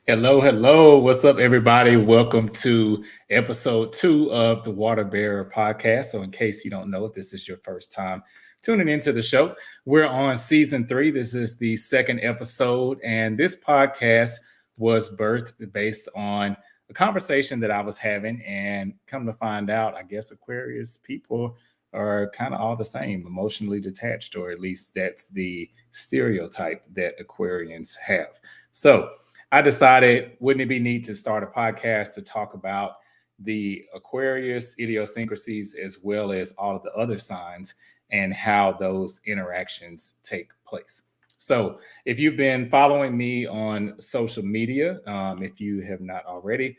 Hello, hello. What's up, everybody? Welcome to episode 2 of the Water Bearer podcast. So, in case you don't know, if this is your first time tuning into the show, we're on season 3. This is the second episode, and this podcast was birthed based on a conversation that I was having. And come to find out, I guess Aquarius people are kind of all the same, emotionally detached, or at least that's the stereotype that Aquarians have. So, I decided, wouldn't it be neat to start a podcast to talk about the Aquarius idiosyncrasies as well as all of the other signs and how those interactions take place? So, if you've been following me on social media, if you have not already,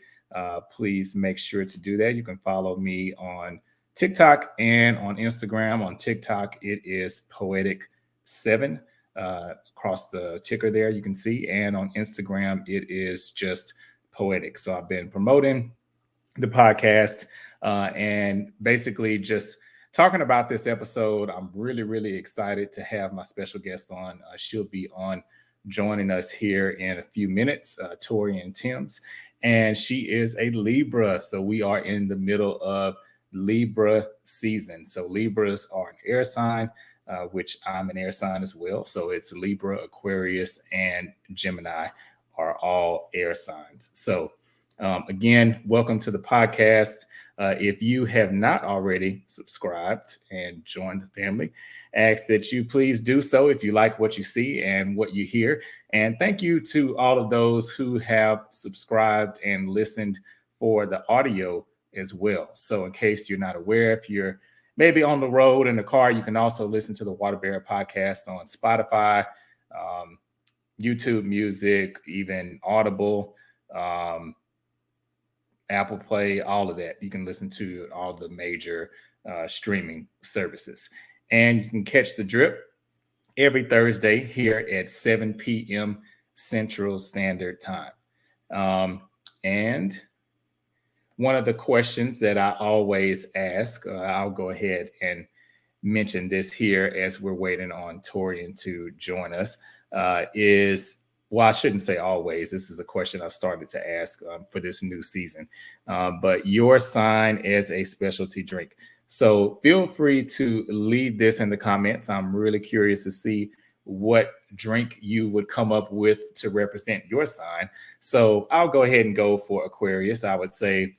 please make sure to do that. You can follow me on TikTok and on Instagram. On TikTok, it is Poetic7 across the ticker there, you can see. And on Instagram, it is just Poetic. So I've been promoting the podcast and basically just talking about this episode. I'm really, really excited to have my special guest on. She'll be on joining us here in a few minutes, Torrian Timms, and she is a Libra. So we are in the middle of Libra season. So Libras are an air sign, which I'm an air sign as well. So it's Libra, Aquarius, and Gemini are all air signs. So again, welcome to the podcast. If you have not already subscribed and joined the family, ask that you please do so if you like what you see and what you hear. And thank you to all of those who have subscribed and listened for the audio as well. So in case you're not aware, if you're maybe on the road in the car, you can also listen to the Water Bearer podcast on Spotify, YouTube Music, even Audible, Apple Play, all of that. You can listen to all the major streaming services. And you can catch the drip every Thursday here at 7 p.m. Central Standard Time. And one of the questions that I always ask, I'll go ahead and mention this here as we're waiting on Torrian to join us, is, well, I shouldn't say always. This is a question I've started to ask for this new season, but your sign as a specialty drink. So feel free to leave this in the comments. I'm really curious to see what drink you would come up with to represent your sign. So I'll go ahead and go for Aquarius. I would say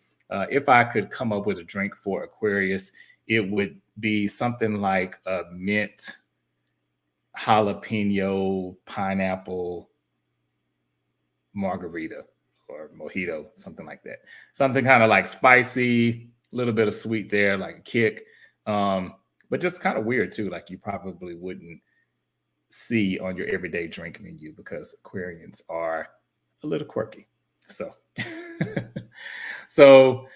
if I could come up with a drink for Aquarius, it would be something like a mint, jalapeno, pineapple margarita or mojito, something like that. Something kind of like spicy, a little bit of sweet there, like a kick, but just kind of weird too. Like you probably wouldn't see on your everyday drink menu because Aquarians are a little quirky. So, so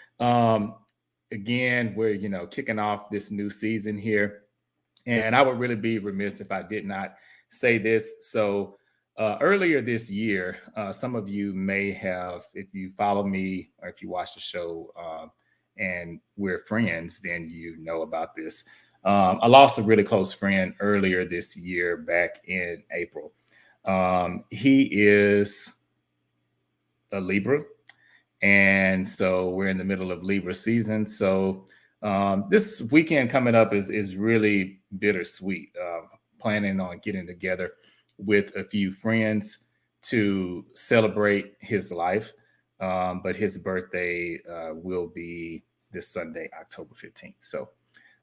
again, we're kicking off this new season here, and I would really be remiss if I did not say this. So earlier this year, some of you may have, if you follow me or if you watch the show and we're friends, then you know about this. I lost a really close friend earlier this year, back in April. He is a Libra, and so we're in the middle of Libra season. So this weekend coming up is really bittersweet. Planning on getting together with a few friends to celebrate his life. But his birthday will be this Sunday, October 15th. So,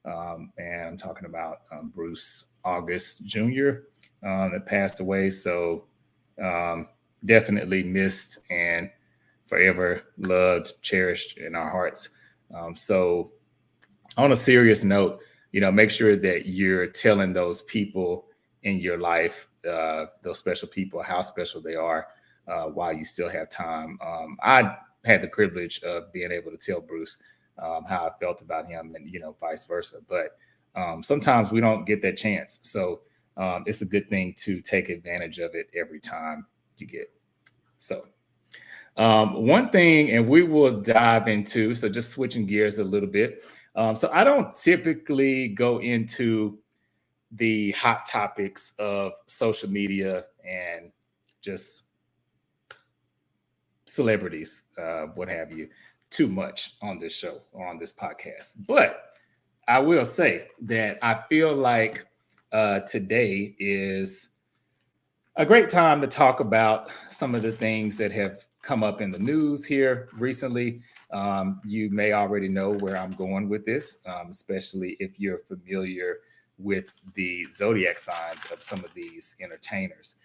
and I'm talking about Bruce August Jr. That passed away. So definitely missed and forever loved, cherished in our hearts. So on a serious note, make sure that you're telling those people in your life, those special people, how special they are while you still have time. I had the privilege of being able to tell Bruce how I felt about him and, vice versa. But sometimes we don't get that chance. So it's a good thing to take advantage of it every time you get. So one thing, and we will dive into, so just switching gears a little bit. So I don't typically go into the hot topics of social media and just celebrities, what have you, too much on this show or on this podcast. But I will say that I feel like today is a great time to talk about some of the things that have come up in the news here recently. You may already know where I'm going with this, especially if you're familiar with the zodiac signs of some of these entertainers.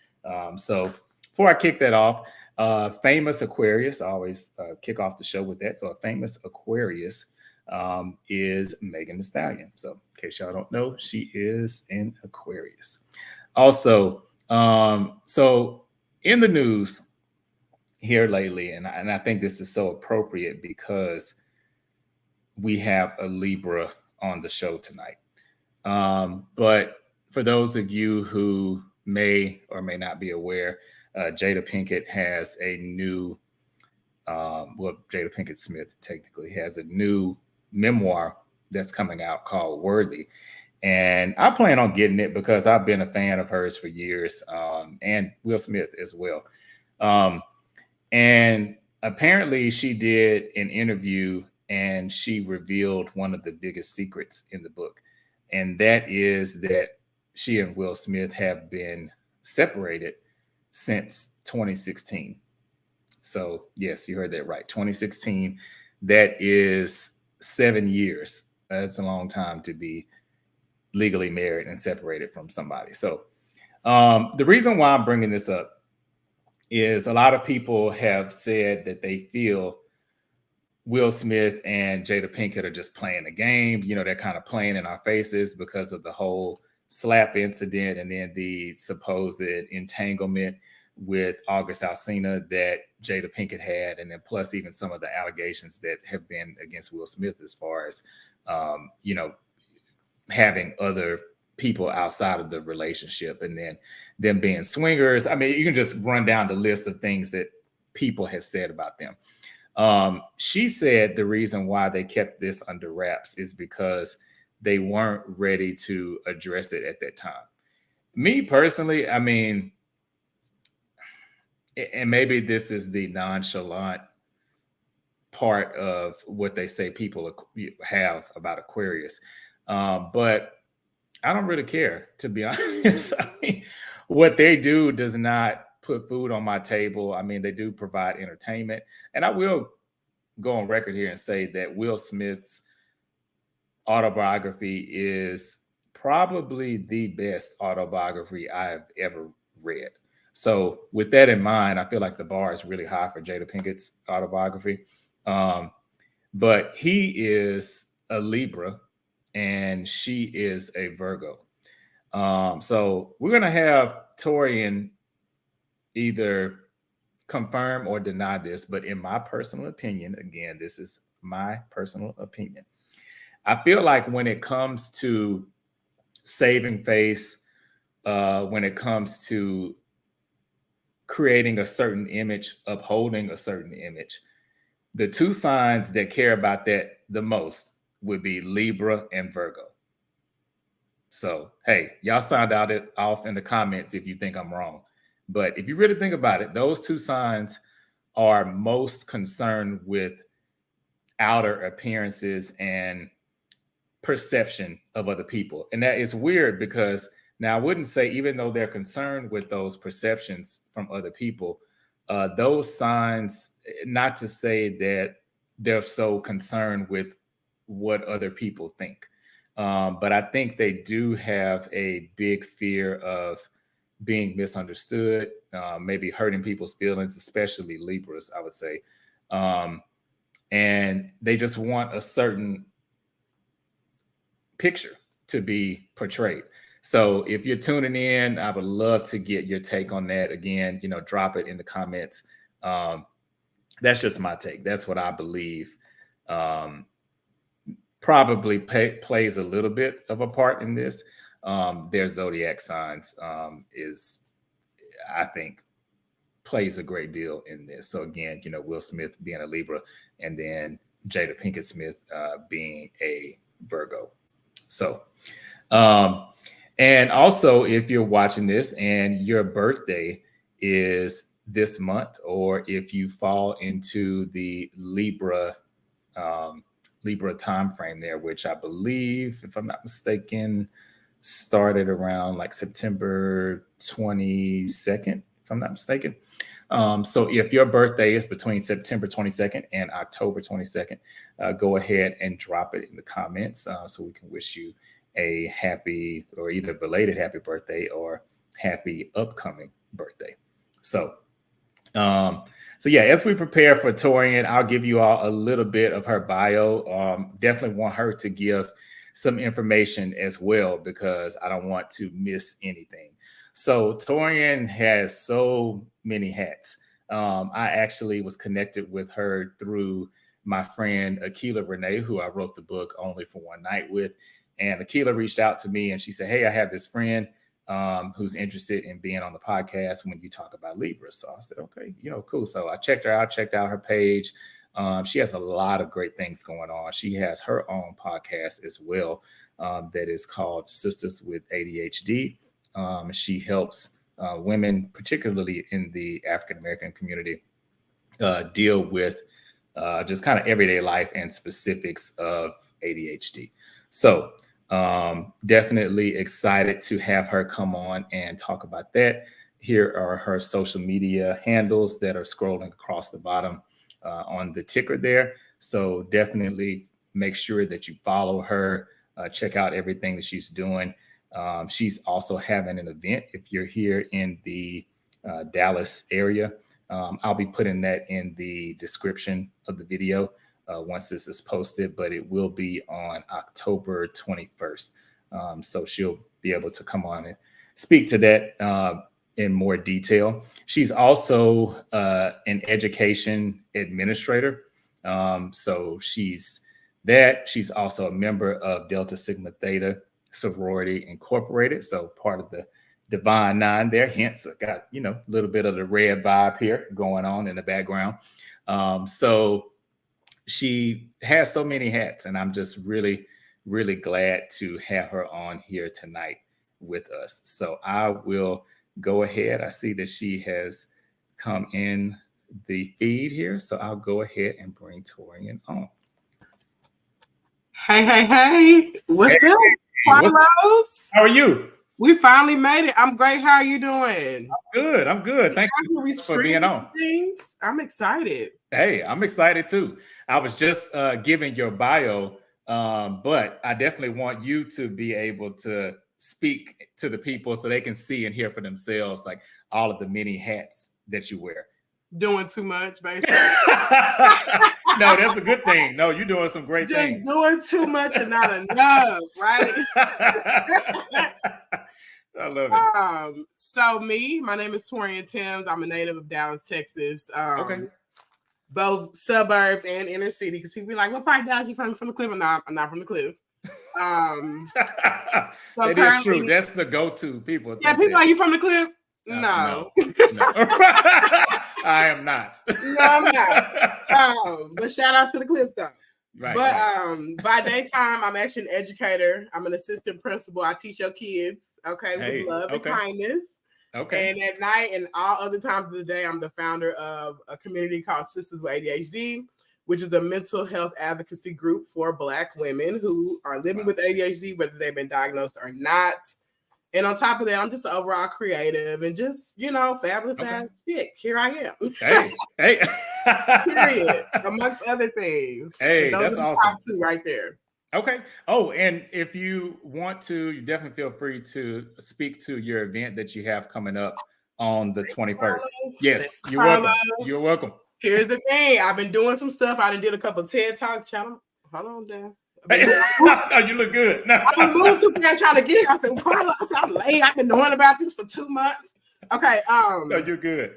So before I kick that off, famous Aquarius, I always kick off the show with that. So a famous Aquarius is Megan Thee Stallion. So in case y'all don't know, she is an Aquarius. Also, so in the news here lately, and I think this is so appropriate because we have a Libra on the show tonight. But for those of you who may or may not be aware, Jada Pinkett has a new, Jada Pinkett Smith technically has a new memoir that's coming out called Worthy. And I plan on getting it because I've been a fan of hers for years, and Will Smith as well. And apparently she did an interview and she revealed one of the biggest secrets in the book. And that is that she and Will Smith have been separated since 2016. So yes, you heard that right. 2016, that is 7 years. That's a long time to be legally married and separated from somebody. So the reason why I'm bringing this up is a lot of people have said that they feel Will Smith and Jada Pinkett are just playing the game. You know, they're kind of playing in our faces because of the whole slap incident and then the supposed entanglement with August Alsina that Jada Pinkett had, and then plus even some of the allegations that have been against Will Smith as far as, you know, having other people outside of the relationship and then them being swingers. I mean, you can just run down the list of things that people have said about them. She said the reason why they kept this under wraps is because they weren't ready to address it at that time. Me personally, I mean, and maybe this is the nonchalant part of what they say people have about Aquarius. But I don't really care, to be honest. I mean, what they do does not put food on my table. I mean, they do provide entertainment. And I will go on record here and say that Will Smith's autobiography is probably the best autobiography I've ever read. So with that in mind, I feel like the bar is really high for Jada Pinkett's autobiography. But he is a Libra and she is a Virgo. So we're going to have Torrian either confirm or deny this, but in my personal opinion, again, this is my personal opinion, I feel like when it comes to saving face, when it comes to creating a certain image, upholding a certain image, the two signs that care about that the most would be Libra and Virgo. So, hey, y'all sound out it off in the comments if you think I'm wrong. But if you really think about it, those two signs are most concerned with outer appearances and perception of other people. And that is weird because now I wouldn't say, even though they're concerned with those perceptions from other people, those signs, not to say that they're so concerned with what other people think. But I think they do have a big fear of being misunderstood, maybe hurting people's feelings, especially Libras, I would say. And they just want a certain picture to be portrayed. So if you're tuning in, I would love to get your take on that. Again, you know, drop it in the comments. That's just my take. That's what I believe. Probably plays a little bit of a part in this. Their zodiac signs is, I think, plays a great deal in this. So again, you know, Will Smith being a Libra and then Jada Pinkett Smith being a Virgo. So, and also if you're watching this and your birthday is this month, or if you fall into the Libra time frame there, which I believe, if I'm not mistaken, started around like September 22nd, if I'm not mistaken. So if your birthday is between September 22nd and October 22nd, go ahead and drop it in the comments so we can wish you a happy, or either belated happy birthday or happy upcoming birthday. So yeah, as we prepare for Torrian, I'll give you all a little bit of her bio. Definitely want her to give some information as well, because I don't want to miss anything. So Torrian has so many hats. I actually was connected with her through my friend Akila Renee, who I wrote the book Only for One Night with. And Akila reached out to me and she said, hey, I have this friend who's interested in being on the podcast when you talk about Libra. So I said, okay, cool. So I checked her out, checked out her page. She has a lot of great things going on. She has her own podcast as well that is called Sistas with ADHD. She helps women, particularly in the African-American community, deal with just kind of everyday life and specifics of ADHD. So definitely excited to have her come on and talk about that. Here are her social media handles that are scrolling across the bottom on the ticker there. So definitely make sure that you follow her, check out everything that she's doing. She's also having an event if you're here in the Dallas area. I'll be putting that in the description of the video once this is posted, but it will be on October 21st. So she'll be able to come on and speak to that in more detail. She's also an education administrator. So she's also a member of Delta Sigma Theta Sorority Incorporated. So part of the Divine Nine there. Hence, I got, a little bit of the red vibe here going on in the background. So she has so many hats, and I'm just really, really glad to have her on here tonight with us. So I will go ahead. I see that she has come in the feed here. So I'll go ahead and bring Torrian on. Hey. What's up, Carlos? How are you? We finally made it. I'm great. How are you doing? I'm good. Thank you for being on. Things. I'm excited. Hey, I'm excited too. I was just giving your bio, but I definitely want you to be able to speak to the people so they can see and hear for themselves, like all of the many hats that you wear. Doing too much, basically. No, that's a good thing. No, you're doing some great things. Just doing too much and not enough, right? I love it. So my name is Torrian Timms. I'm a native of Dallas, Texas. Okay. Both suburbs and inner city, because people be like, what part of Dallas you from the Cliff? I'm not from the Cliff. That is true. That's the go-to. People are you from the Cliff? No. I am not. No, I'm not. But shout out to the Cliff though. Right. But by daytime, I'm actually an educator. I'm an assistant principal. I teach your kids, with love and kindness. Okay. And at night and all other times of the day, I'm the founder of a community called Sistas with ADHD, which is a mental health advocacy group for Black women who are living with ADHD, whether they've been diagnosed or not. And on top of that, I'm just an overall creative and just, fabulous ass chick. Here I am. Hey. Period. Amongst other things. Hey, those that's are the awesome. top two right there. Okay. Oh, and if you want to, you definitely feel free to speak to your event that you have coming up on the 21st. Yes, you're welcome. You're welcome. Here's the thing. I've been doing some stuff. I did a couple of TED Talks. Hold on, Dan. No, you look good. No. I've been moving too fast trying to get it. I said, Carla, I'm late. I've been knowing about this for 2 months. Okay. No, you're good.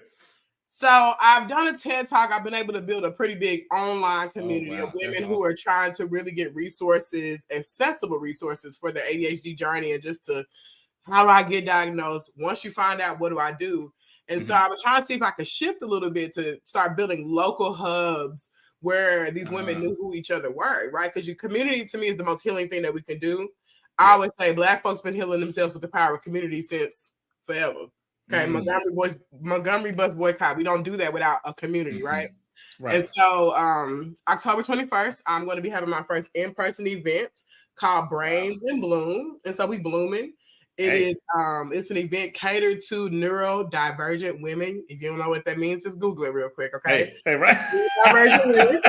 So I've done a TED Talk. I've been able to build a pretty big online community of women who are trying to really get resources, accessible resources for their ADHD journey, and just to, how do I get diagnosed? Once you find out, what do I do? And so I was trying to see if I could shift a little bit to start building local hubs where these women knew who each other were, right? Because your community, to me, is the most healing thing that we can do. I always say Black folks been healing themselves with the power of community since forever. Okay, Montgomery bus boycott. We don't do that without a community, right? Right. And so October 21st, I'm going to be having my first in-person event called Brains in Bloom. And so we blooming. It's an event catered to neurodivergent women. If you don't know what that means, just Google it real quick, okay? Hey, right. Divergent women,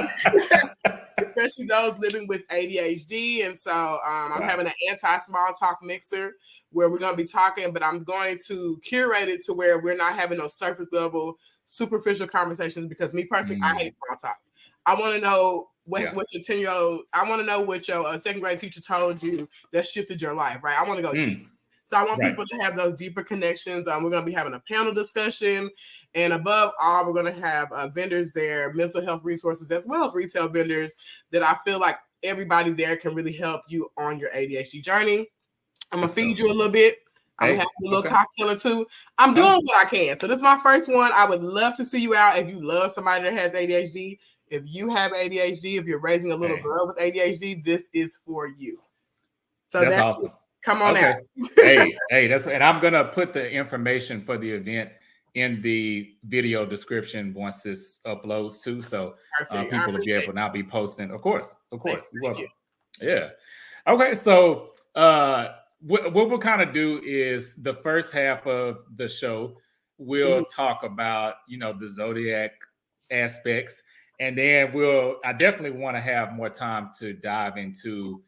especially those living with ADHD. And so I'm having an anti-small talk mixer where we're going to be talking, but I'm going to curate it to where we're not having those surface level, superficial conversations, because me personally, I hate small talk. I want to know what your 10-year-old, I want to know what your second grade teacher told you that shifted your life, right? I want to go deep. So I want people to have those deeper connections. We're going to be having a panel discussion. And above all, we're going to have vendors there, mental health resources, as well as retail vendors that I feel like everybody there can really help you on your ADHD journey. I'm going to feed you a little bit. I'm going to have a little cocktail or two. I'm doing what I can. So this is my first one. I would love to see you out if you love somebody that has ADHD. If you have ADHD, if you're raising a little girl with ADHD, this is for you. So that's awesome. Come on out. hey, and I'm gonna put the information for the event in the video description once this uploads too, so people will be able to now be posting. Of course, you're welcome. Yeah. Okay, so what we'll kind of do is the first half of the show we'll talk about the zodiac aspects, and then I definitely want to have more time to dive into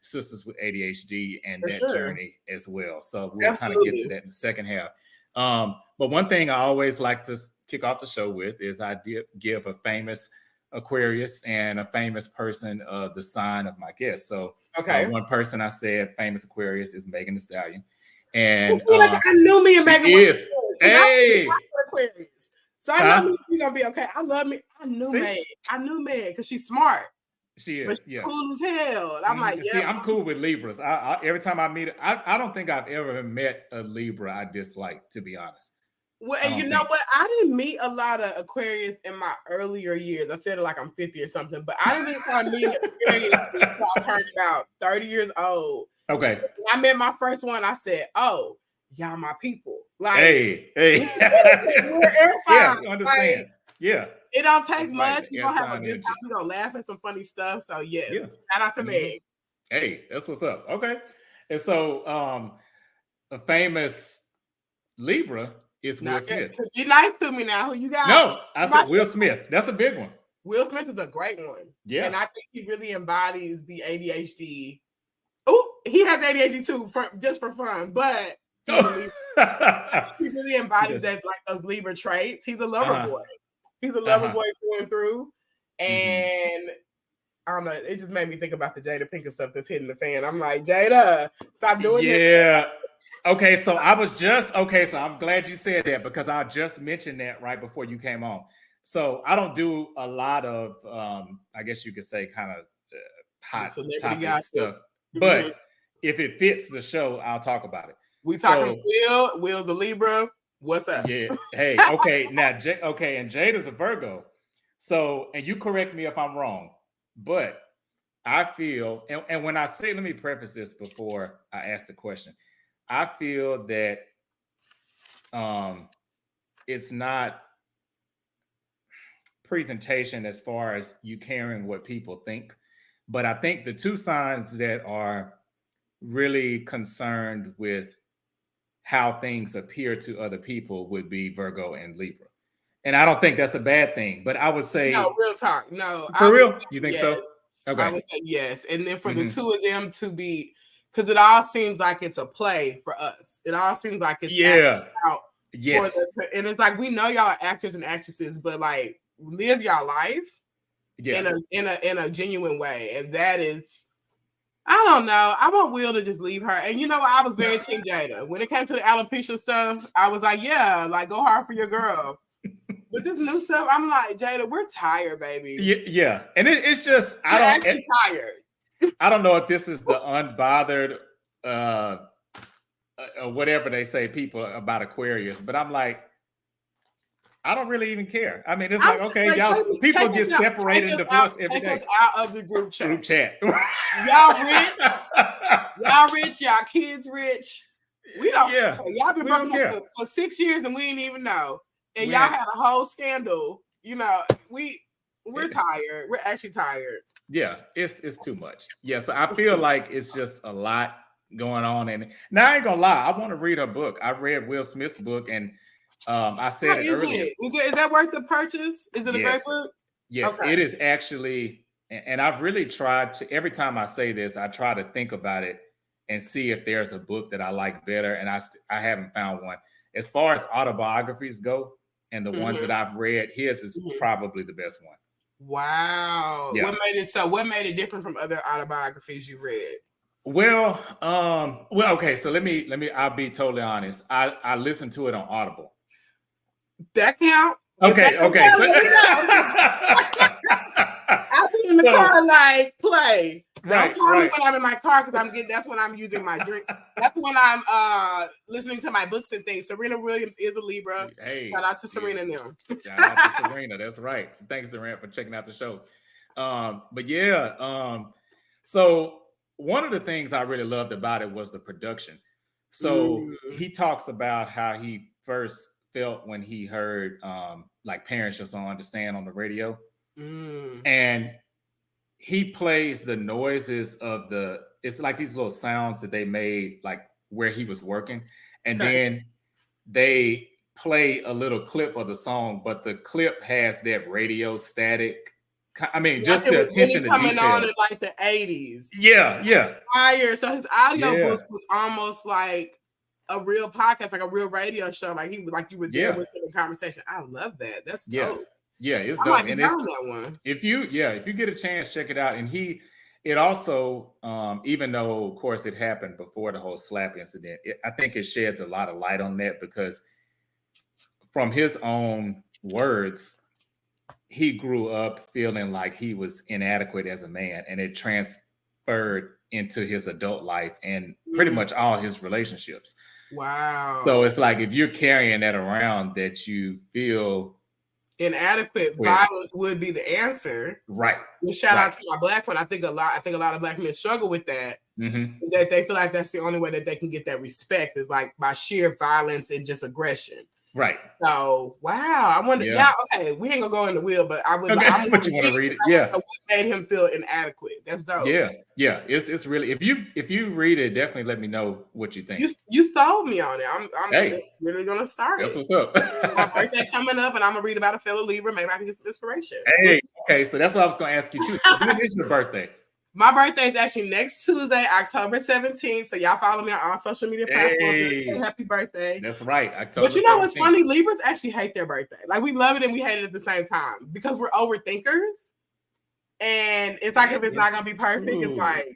sisters with ADHD and that journey as well. So we'll kind of get to that in the second half. But one thing I always like to kick off the show with is I give a famous Aquarius and a famous person the sign of my guest. So one person I said famous Aquarius is Megan Thee Stallion. And I knew me and Megan is. Hey, Aquarius. So I know she's gonna be okay. I love me. I knew Meg because she's smart. She is, cool as hell. And I'm like, I'm cool with Libras. I every time I meet her, I don't think I've ever met a Libra I dislike, to be honest. Well, and you know what? I didn't meet a lot of Aquarius in my earlier years. I said it like I'm 50 or something, but I didn't start meeting Aquarius until I turned about 30 years old. Okay. When I met my first one, I said, "Oh, y'all my people." Like, hey. We're air signs. Yeah, understand. Like, it don't take much. We're gonna have a good time. We're gonna laugh at some funny stuff. So yes, shout out to Meg. Hey, that's what's up. Okay. And so a famous Libra is Will Smith. Be nice to me now. Who you got? No, I said Will Smith. That's a big one. Will Smith is a great one. Yeah. And I think he really embodies the ADHD. Oh, he has ADHD too, just for fun, but he really embodies that, like those Libra traits. He's a lover boy. He's a lover boy going through. And I don't know, it just made me think about the Jada.PINK stuff that's hitting the fan. I'm like, Jada, stop doing this. Yeah. Okay, so so I'm glad you said that, because I just mentioned that right before you came on. So I don't do a lot of, I guess you could say, kind of hot topic stuff. But if it fits the show, I'll talk about it. We talking Will the Libra. What's up? Yeah. Hey, okay. Now, and Jada's a Virgo. So, and you correct me if I'm wrong, but I feel, and when I say, let me preface this before I ask the question. I feel that it's not presentation as far as you caring what people think, but I think the two signs that are really concerned with how things appear to other people would be Virgo and Libra. And I don't think that's a bad thing, but I would say... No, real talk. No. For real? You think so? Okay. I would say yes. And then for the two of them to be... Because it all seems like it's a play for us. It all seems like it's out. Yes. And it's like, we know y'all are actors and actresses, but like, live y'all life in a genuine way. And that is... I don't know. I want Will to just leave her. And you know what? I was very Team Jada. When it came to the alopecia stuff, I was like, yeah, like, go hard for your girl. But this new stuff, I'm like, Jada, we're tired, baby. Yeah. And it's just, I'm actually tired. I don't know if this is the unbothered, whatever they say, people about Aquarius, but I'm like, I don't really even care. I mean, it's like, okay, people get separated and divorced every day. Take us out of the group chat. Y'all rich. Y'all rich. Y'all kids rich. We don't. Yeah, y'all been we don't broken up care. for 6 years and we didn't even know. And We y'all ain't- had a whole scandal. You know, we're tired. We're actually tired. Yeah, it's too much. Yeah, so I feel like it's just a lot going on. And now I ain't gonna lie, I want to read her book. I read Will Smith's book, and I said it earlier. Is that worth the purchase? Is it a great book? Yes, Okay. it is actually. And I've really tried to, every time I say this, I try to think about it and see if there's a book that I like better. And I haven't found one. As far as autobiographies go, and the ones that I've read, his is probably the best one. Wow. Yeah. What made it different from other autobiographies you read? Well, okay. So let me, I'll be totally honest. I listened to it on Audible. That count? Okay. I'll be in the car like play. Don't call me when I'm in my car because that's when I'm using my drink. That's when I'm listening to my books and things. Serena Williams is a Libra. Hey, shout out to Serena and them. Shout out to Serena. That's right. Thanks, Durant, for checking out the show. But yeah, so one of the things I really loved about it was the production. So he talks about how he first felt when he heard like Parents Just Don't Understand on the radio. And he plays the noises of it's like these little sounds that they made like where he was working. And then they play a little clip of the song, but the clip has that radio static. I mean, just the attention to detail. Coming on in like the 80s. Yeah. Inspired. So his audio book was almost like a real podcast, like a real radio show. Like you were there with him in conversation. I love that. That's dope. Yeah, it's dope. And it's that one. If you get a chance, check it out. And it also, even though of course it happened before the whole slap incident, I think it sheds a lot of light on that because from his own words, he grew up feeling like he was inadequate as a man, and it transferred into his adult life and pretty much all his relationships. Wow. So it's like if you're carrying that around that you feel inadequate, violence would be the answer. Right. Shout out to my Black friend. I think a lot of Black men struggle with that. Is that they feel like that's the only way that they can get that respect is like by sheer violence and just aggression. Right. So wow, I wonder. Yeah. Okay, we ain't gonna go in the wheel, but I would. Okay. But you want to read it? Yeah. What made him feel inadequate? That's dope. Yeah. It's really if you read it, definitely let me know what you think. You sold me on it. I'm really gonna start. That's what's up. My birthday coming up, and I'm gonna read about a fellow Libra. Maybe I can get some inspiration. Hey. Okay. So that's what I was gonna ask you too. When is your birthday? My birthday is actually next Tuesday, October 17th. So y'all follow me on all social media platforms. Happy birthday. That's right. October but you know 17th. what's funny? Libras actually hate their birthday. Like we love it and we hate it at the same time because we're overthinkers. And it's like if it's not gonna be perfect, it's like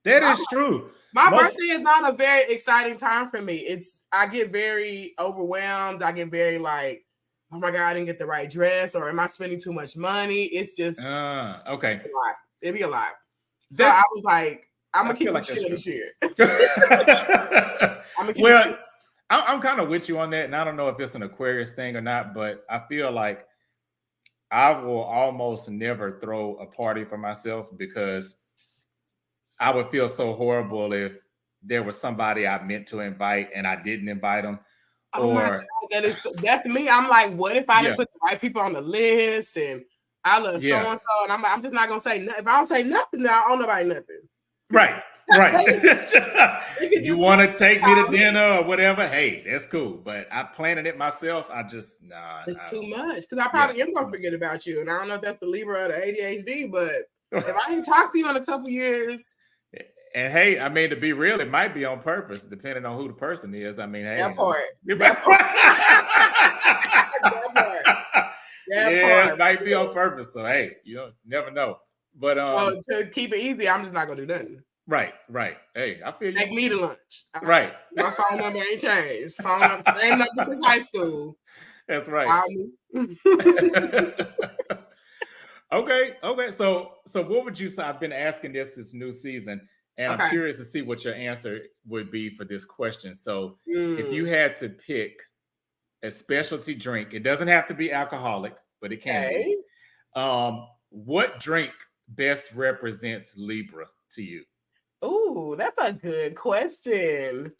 that is true. My birthday is not a very exciting time for me. I get very overwhelmed. I get very like, oh my God, I didn't get the right dress, or am I spending too much money? It's just okay. A lot. It'd be a lot. So I was like, I'm gonna keep it chill this year. I'm kind of with you on that, and I don't know if it's an Aquarius thing or not, but I feel like I will almost never throw a party for myself because I would feel so horrible if there was somebody I meant to invite and I didn't invite them. Oh my God, that's me. I'm like, what if I didn't put the right people on the list and I love so and so, and I'm just not gonna say nothing. If I don't say nothing, then I owe nobody nothing. Right. You want to take me to dinner or whatever? Hey, that's cool. But I planning it myself. I just It's too much because I probably am gonna forget about you, and I don't know if that's the Libra or the ADHD. But if I ain't talked to you in a couple years. And hey, I mean, to be real, it might be on purpose, depending on who the person is. I mean, hey, that part. It might be on purpose. So hey, you never know. But so to keep it easy, I'm just not gonna do nothing. Right. Hey, I feel you. Take me to lunch. Right. My phone number ain't changed. Phone number same number since high school. That's right. Okay. So what would you say? I've been asking this new season, and I'm curious to see what your answer would be for this question. So if you had to pick a specialty drink, it doesn't have to be alcoholic, but it can be. What drink best represents Libra to you? Ooh, that's a good question.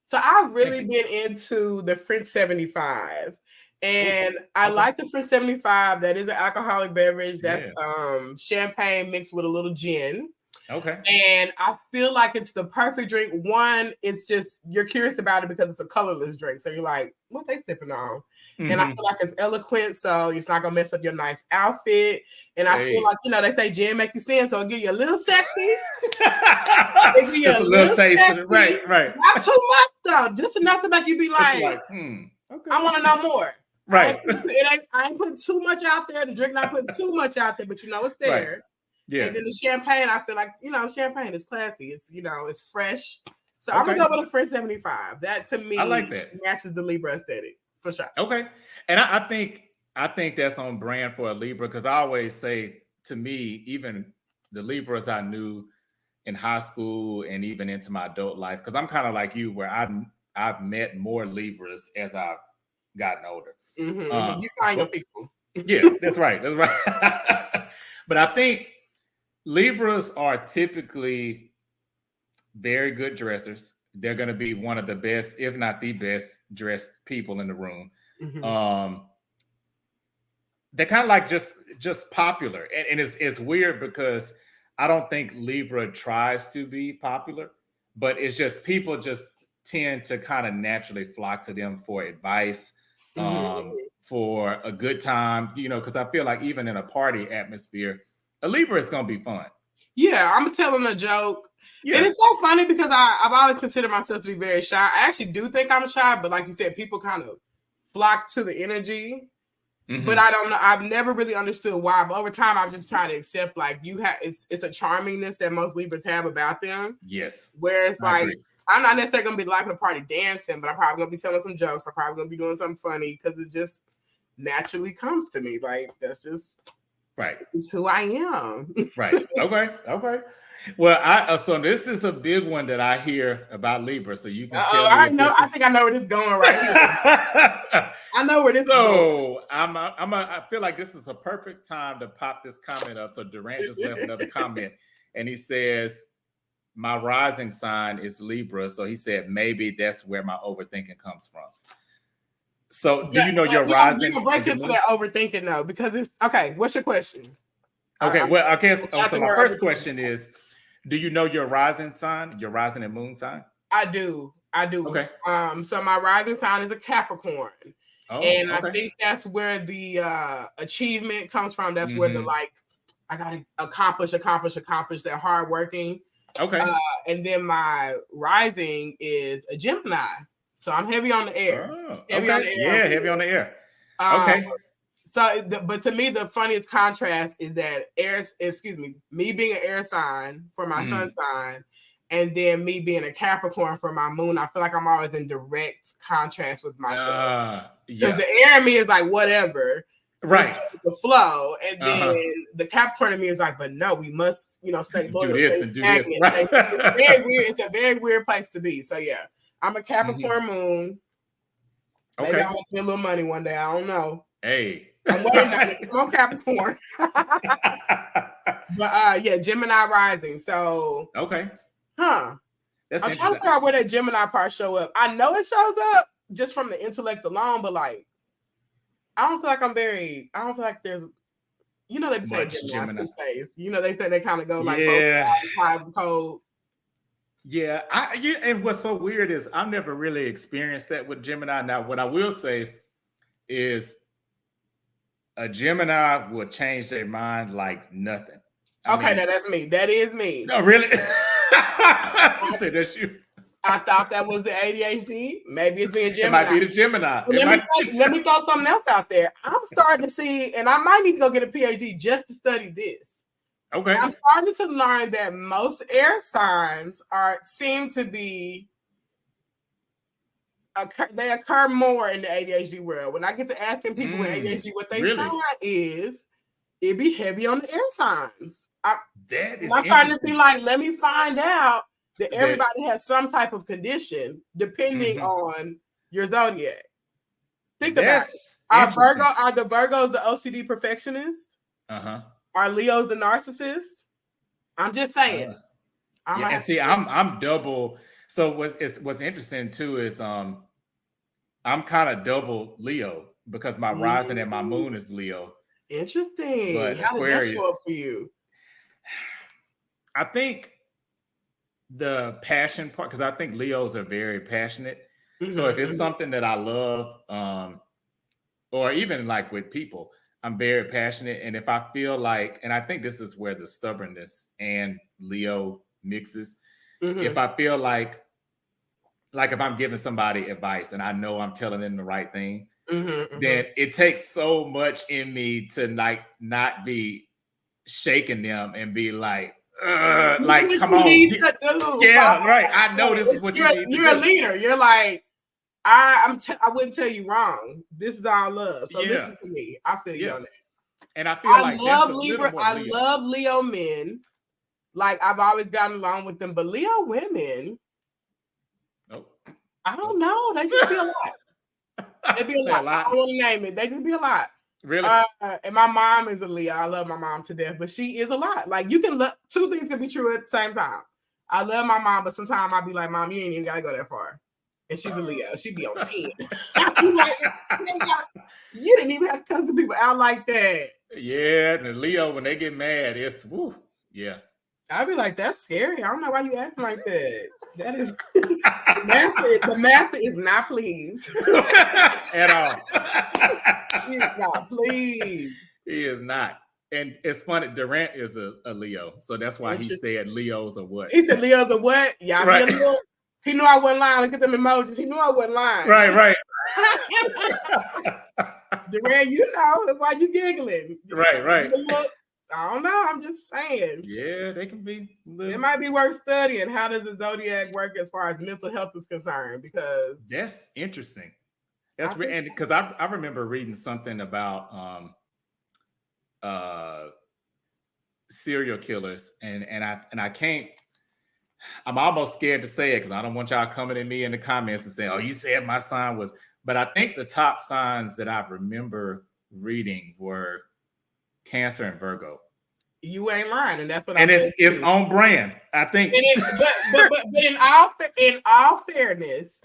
So I've really been into the French 75. And I like the French 75. That is an alcoholic beverage. That's champagne mixed with a little gin. Okay. And I feel like it's the perfect drink. One, it's just, you're curious about it because it's a colorless drink. So you're like, what they sipping on? Mm-hmm. And I feel like it's eloquent, so it's not gonna mess up your nice outfit. And I feel like, they say gin make you sin, so it'll give you a little sexy. It'll give you a little taste sexy. Of it. Right. Not too much though, just enough to make you be like, okay. I want to know more. Right. I ain't putting too much out there. The drink not putting too much out there, but it's there. Right. Yeah. And then the champagne, I feel like, champagne is classy. It's, it's fresh. So I'm gonna go with a French 75. That to me, I like that. Matches the Libra aesthetic for sure. Okay. And I think that's on brand for a Libra, because I always say, to me, even the Libras I knew in high school and even into my adult life, because I'm kind of like you, where I've met more Libras as I've gotten older. Mm-hmm. You find your people. Yeah, that's right. That's right. But I think Libras are typically very good dressers. They're going to be one of the best, if not the best, dressed people in the room. Mm-hmm. They're kind of like just popular, and it's weird because I don't think Libra tries to be popular, but it's just people just tend to kind of naturally flock to them for advice, for a good time, because I feel like even in a party atmosphere, a Libra is going to be fun. Yeah, I'm telling a joke. Yeah. And it's so funny because I've always considered myself to be very shy. I actually do think I'm shy, but like you said, people kind of flock to the energy. Mm-hmm. But I don't know. I've never really understood why. But over time, I've just tried to accept, like, it's a charmingness that most Libras have about them. Yes. Where it's like, agree. I'm not necessarily going to be liking a party dancing, but I'm probably going to be telling some jokes. I'm probably going to be doing something funny because it just naturally comes to me. Like, that's just right. It's who I am. Right. Okay. Well, so this is a big one that I hear about Libra. So you can tell me. I think I know where this is going right here. I know where this is going. So I feel like this is a perfect time to pop this comment up. So Durant just left another comment, and he says, my rising sign is Libra. So he said, maybe that's where my overthinking comes from. So do you know your rising? You can break into that overthinking though, because it's okay. What's your question? Okay, well, I guess so. My first question is, do you know your rising sign, your rising and moon sign? I do. Okay. So my rising sign is a Capricorn. Oh, and okay. I think that's where the achievement comes from. That's where the I gotta accomplish that hard working. Okay. And then my rising is a Gemini. So I'm heavy on the air. Oh, heavy on the air. Yeah, heavy on the air. Okay. But to me, the funniest contrast is that me being an air sign for my sun sign, and then me being a Capricorn for my moon. I feel like I'm always in direct contrast with myself. Because the air in me is like, whatever. Right. The flow. And then the Capricorn in me is like, but no, we must, stay loyal. Do this and do this. Right. It's very weird. It's a very weird place to be. So yeah, I'm a Capricorn moon. Okay. Maybe I'll make me a little money one day. I don't know. Hey. I'm waiting on it. I'm on Capricorn. But yeah, Gemini rising. So okay. I'm trying to figure out where that Gemini part show up. I know it shows up just from the intellect alone, but like I don't feel like there's they be saying Gemini two-faced. They say they kind of go like both code. Yeah, and what's so weird is I've never really experienced that with Gemini. Now, what I will say is a Gemini will change their mind like nothing. Now that's me. That is me. No, really? You said that's you. I thought that was the ADHD. Maybe it's being Gemini. It might be the Gemini. Let me throw something else out there. I'm starting to see, and I might need to go get a PhD just to study this. Okay. I'm starting to learn that most air signs seem to be they occur more in the ADHD world. When I get to asking people with ADHD what they sign is, it be heavy on the air signs. I'm starting to be like, let me find out that everybody has some type of condition depending on your zodiac. Think about it. Are the Virgos the OCD perfectionist? Are Leos the narcissist? I'm just saying. And see, I'm double. So what's interesting too is I'm kind of double Leo because my rising and my moon is Leo. Interesting. But how Aquarius, did that show up for you? I think the passion part, because I think Leos are very passionate. So if it's something that I love, or even like with people, I'm very passionate. And if I feel like, and I think this is where the stubbornness and Leo mixes. If I feel like if I'm giving somebody advice and I know I'm telling them the right thing, then it takes so much in me to not be shaking them and be like, come on. Yeah, right. I know this is what you need to do. You're a leader. You're like, I wouldn't tell you wrong. This is all love. So listen to me. I feel you on that. And I feel like love Libra. I love Leo men. Like I've always gotten along with them, but Leo women, I don't know. They just be a lot. They be a lot. I don't want to name it. They just be a lot. Really? And my mom is a Leo. I love my mom to death, but she is a lot. Like you can look, two things can be true at the same time. I love my mom, but sometimes I'll be like, Mom, you ain't even gotta go that far. And she's a Leo. She be on 10. You didn't even have to cuss the people out like that. Yeah, the Leo, when they get mad, it's woo. Yeah. I'd be like, that's scary. I don't know why you acting like that. That is the master is not pleased. At all. He is not pleased. He is not. And it's funny, Durant is a Leo. So that's why he said Leos are what? He said Leos are what? Yeah, right. He knew I wasn't lying. Look at them emojis. He knew I wasn't lying. Right. Durant, you know, that's why you giggling. Right. I don't know. I'm just saying. Yeah, they can be. It might be worth studying. How does the zodiac work as far as mental health is concerned? Because that's interesting. And because I remember reading something about serial killers, and I can't. I'm almost scared to say it because I don't want y'all coming at me in the comments and saying, "Oh, you said my sign was." But I think the top signs that I remember reading were Cancer and Virgo. You ain't lying, and that's what. And it's on brand, I think. But in all fairness,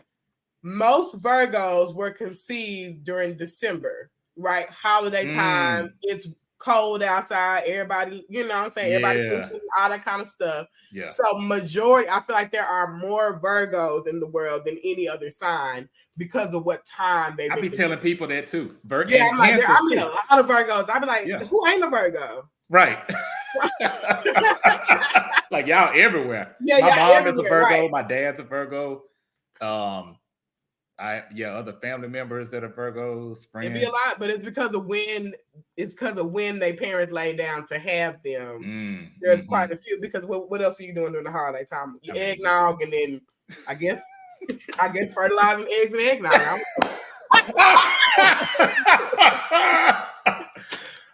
most Virgos were conceived during December, right? Holiday time. It's cold outside. Everybody, you know what I'm saying? Everybody all that kind of stuff. Yeah. So majority, I feel like there are more Virgos in the world than any other sign because of what time they. I be telling people that too. Virgo. Yeah, I'm like, I mean a lot of Virgos. I be like, who ain't a Virgo? Right. Like y'all everywhere. Yeah, my mom is a Virgo. Right. My dad's a Virgo. Other family members that are Virgos, friends. It'd be a lot, but it's because of when their parents laid down to have them. There's quite a few. Because what else are you doing during the holiday time? You eggnog, and then I guess fertilizing eggs and eggnog.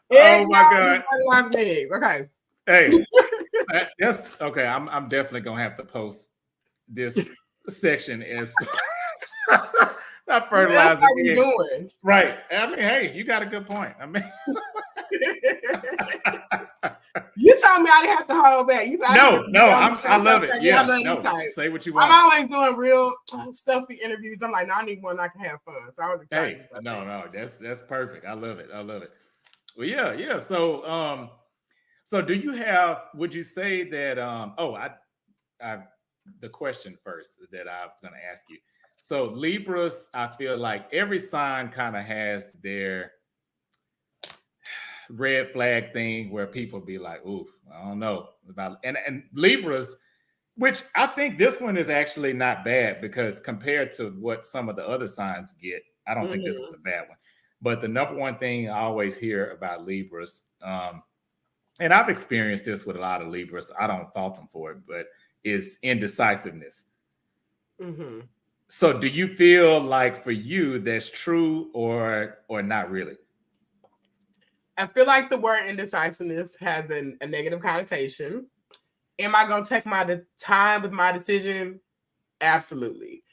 Oh my God! Eggs. Okay. Hey, that's okay. I'm definitely gonna have to post this section as. Not fertilizing. That's how we doing. Right. I mean, hey, you got a good point. I mean, you told me I didn't have to hold back. I love it. Yeah, say what you want. I'm always doing real stuffy interviews. I'm like, no, I need one I can have fun. So I was excited. Hey, no, that's perfect. I love it. Well, yeah. So, so do you have? Would you say that? I the question first that I was going to ask you. So Libras, I feel like every sign kind of has their red flag thing where people be like, oof, I don't know about, and Libras, which I think this one is actually not bad because compared to what some of the other signs get, I don't think this is a bad one. But the number one thing I always hear about Libras, and I've experienced this with a lot of Libras, I don't fault them for it, but is indecisiveness. So do you feel like for you that's true or not really? I feel like the word indecisiveness has a negative connotation. Am I going to take my time with my decision? Absolutely.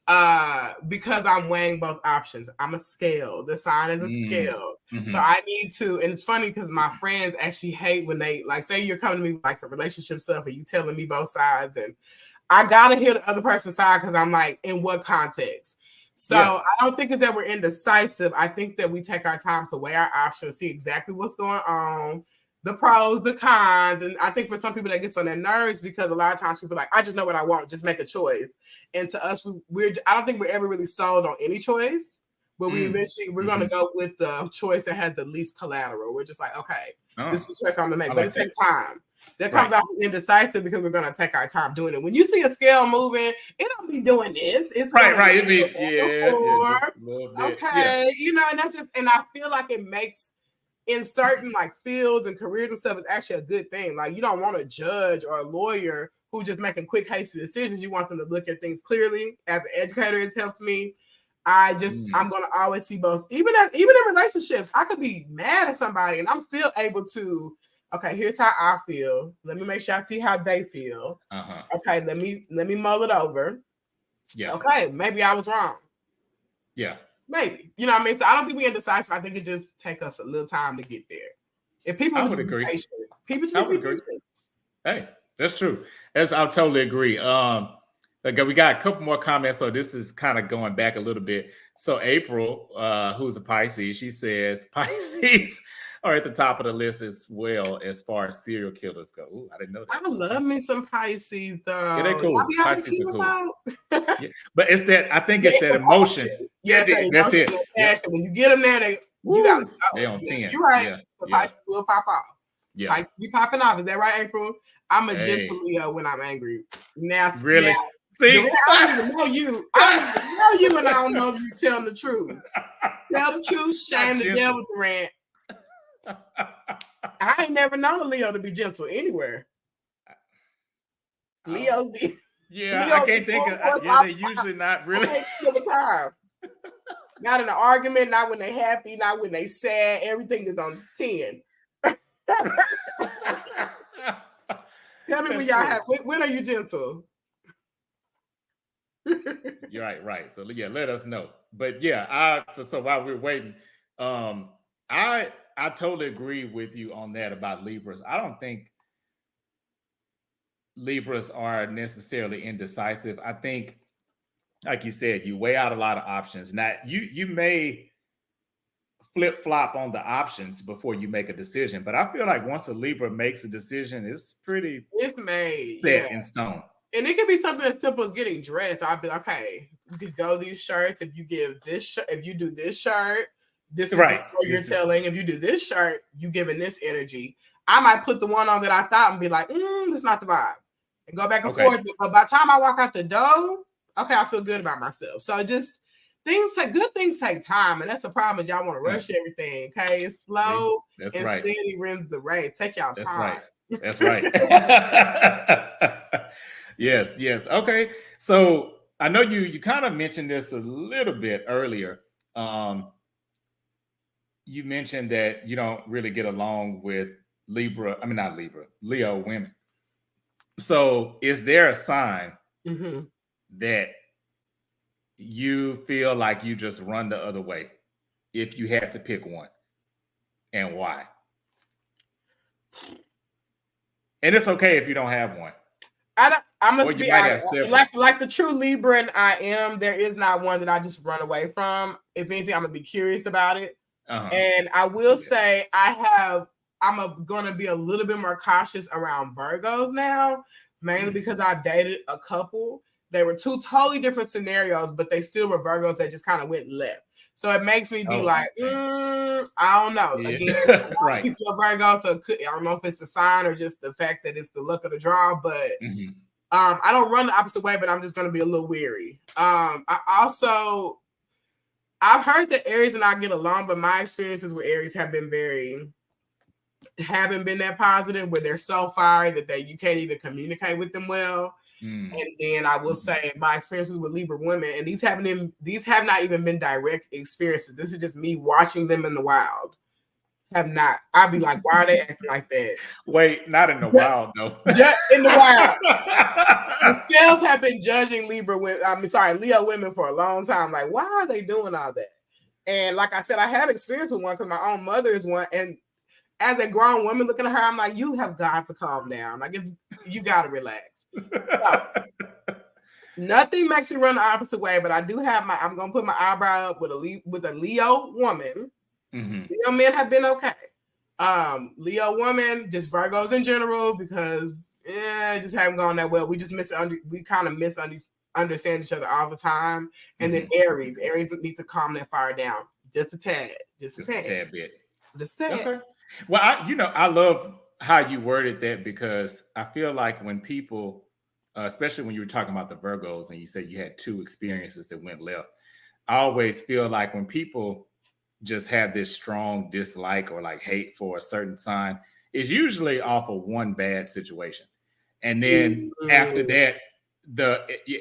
Because I'm weighing both options. I'm a scale. The sign is a scale. So I need to, and it's funny because my friends actually hate when they like say you're coming to me with like some relationship stuff and you telling me both sides, and I gotta hear the other person's side because I'm like, in what context? So I don't think it's that we're indecisive. I think that we take our time to weigh our options, see exactly what's going on, the pros, the cons. And I think for some people that gets on their nerves because a lot of times people are like, I just know what I want, just make a choice. And to us, I don't think we're ever really sold on any choice, but we're going to go with the choice that has the least collateral. We're just like, okay, this is the choice I'm going to make, but it takes time. That comes out as indecisive because we're going to take our time doing it. When you see a scale moving, it don't be doing this. It's right. It be okay, you know, and that's just, and I feel like it makes in certain like fields and careers and stuff is actually a good thing. Like you don't want a judge or a lawyer who just making quick, hasty decisions. You want them to look at things clearly. As an educator, it's helped me. I'm gonna always see both. Even in relationships, I could be mad at somebody and I'm still able to. Okay, here's how I feel. Let me make sure I see how they feel. Okay, let me mull it over. Yeah. Okay, maybe I was wrong. Yeah. Maybe. You know what I mean? So I don't think we're indecisive. I think it just take us a little time to get there. If people would agree. Patient, people just be patient. Hey, that's true. I totally agree. We got a couple more comments, so this is kind of going back a little bit. So April, who's a Pisces, she says Pisces are at the top of the list as well as far as serial killers go. Ooh, I didn't know that. I love me some Pisces though. Yeah, they're cool. Pisces are cool. Yeah. But it's that, I think it's that emotion. Yeah, that's it. Yep. When you get them there, they on 10. You're right. The Pisces will pop off. Yeah. Pisces be popping off. Is that right, April? I'm a gentle Leo when I'm angry. Now, really? Now, see, I don't even know you. I don't even know you, and I don't know if you telling the truth. Tell the truth, shame the devil, Durant. I ain't never known a Leo to be gentle anywhere. Leo, yeah, Leo, I can't think of. Yeah, they're usually not really. The time. Not in an argument, not when they're happy, not when they sad. Everything is on 10. Tell me when y'all have. When are you gentle? You're right. So yeah, let us know. But yeah, so while we're waiting, I totally agree with you on that about Libras. I don't think Libras are necessarily indecisive. I think, like you said, you weigh out a lot of options. Now, you may flip-flop on the options before you make a decision, but I feel like once a Libra makes a decision, it's made set in stone. And it could be something as simple as getting dressed. I'll be like, okay, you could go these shirts. If you give this if you do this shirt, this is right. What you're telling. If you do this shirt, you giving this energy. I might put the one on that I thought and be like, that's not the vibe. And go back and forth. But by the time I walk out the door, okay, I feel good about myself. So good things take time. And that's the problem is y'all want to rush everything. Okay. It's slow and steady wins the race. Take y'all time. That's right. Yes. Okay. So I know you kind of mentioned this a little bit earlier. You mentioned that you don't really get along with Leo women. So is there a sign that you feel like you just run the other way if you had to pick one, and why? And it's okay if you don't have one. I'm gonna be honest, like the true Libra I am. There is not one that I just run away from. If anything, I'm gonna be curious about it. And I will say I'm gonna be a little bit more cautious around Virgos now, mainly because I've dated a couple. They were two totally different scenarios, but they still were Virgos that just kind of went left. So it makes me be like, I don't know. Yeah. Again, right. People are Virgos, so I don't know if it's the sign or just the fact that it's the luck of the draw, but I don't run the opposite way, but I'm just going to be a little weary. I've heard that Aries and I get along, but my experiences with Aries haven't been that positive, where they're so fiery that you can't even communicate with them well. And then I will say my experiences with Libra women, and these have not even been direct experiences. This is just me watching them in the wild. Have not. I'd be like, why are they acting like that? Wait, not in the wild, though. In the wild. The scales have been judging Leo women for a long time. Like, why are they doing all that? And like I said, I have experience with one because my own mother is one. And as a grown woman looking at her, I'm like, you have got to calm down. Like, you got to relax. So, nothing makes me run the opposite way, but I do have I'm going to put my eyebrow up with a Leo woman. Mm-hmm. Leo men have been okay. Leo woman, just Virgos in general, because it just haven't gone that well. We just misunderstand each other all the time. And then Aries need to calm that fire down just a tad, just a tad bit. Just a tad. Okay. Well, I love how you worded that, because I feel like when people, especially when you were talking about the Virgos and you said you had 2 experiences that went left, I always feel like when people just have this strong dislike or like hate for a certain sign, it's usually off of one bad situation. And then after that,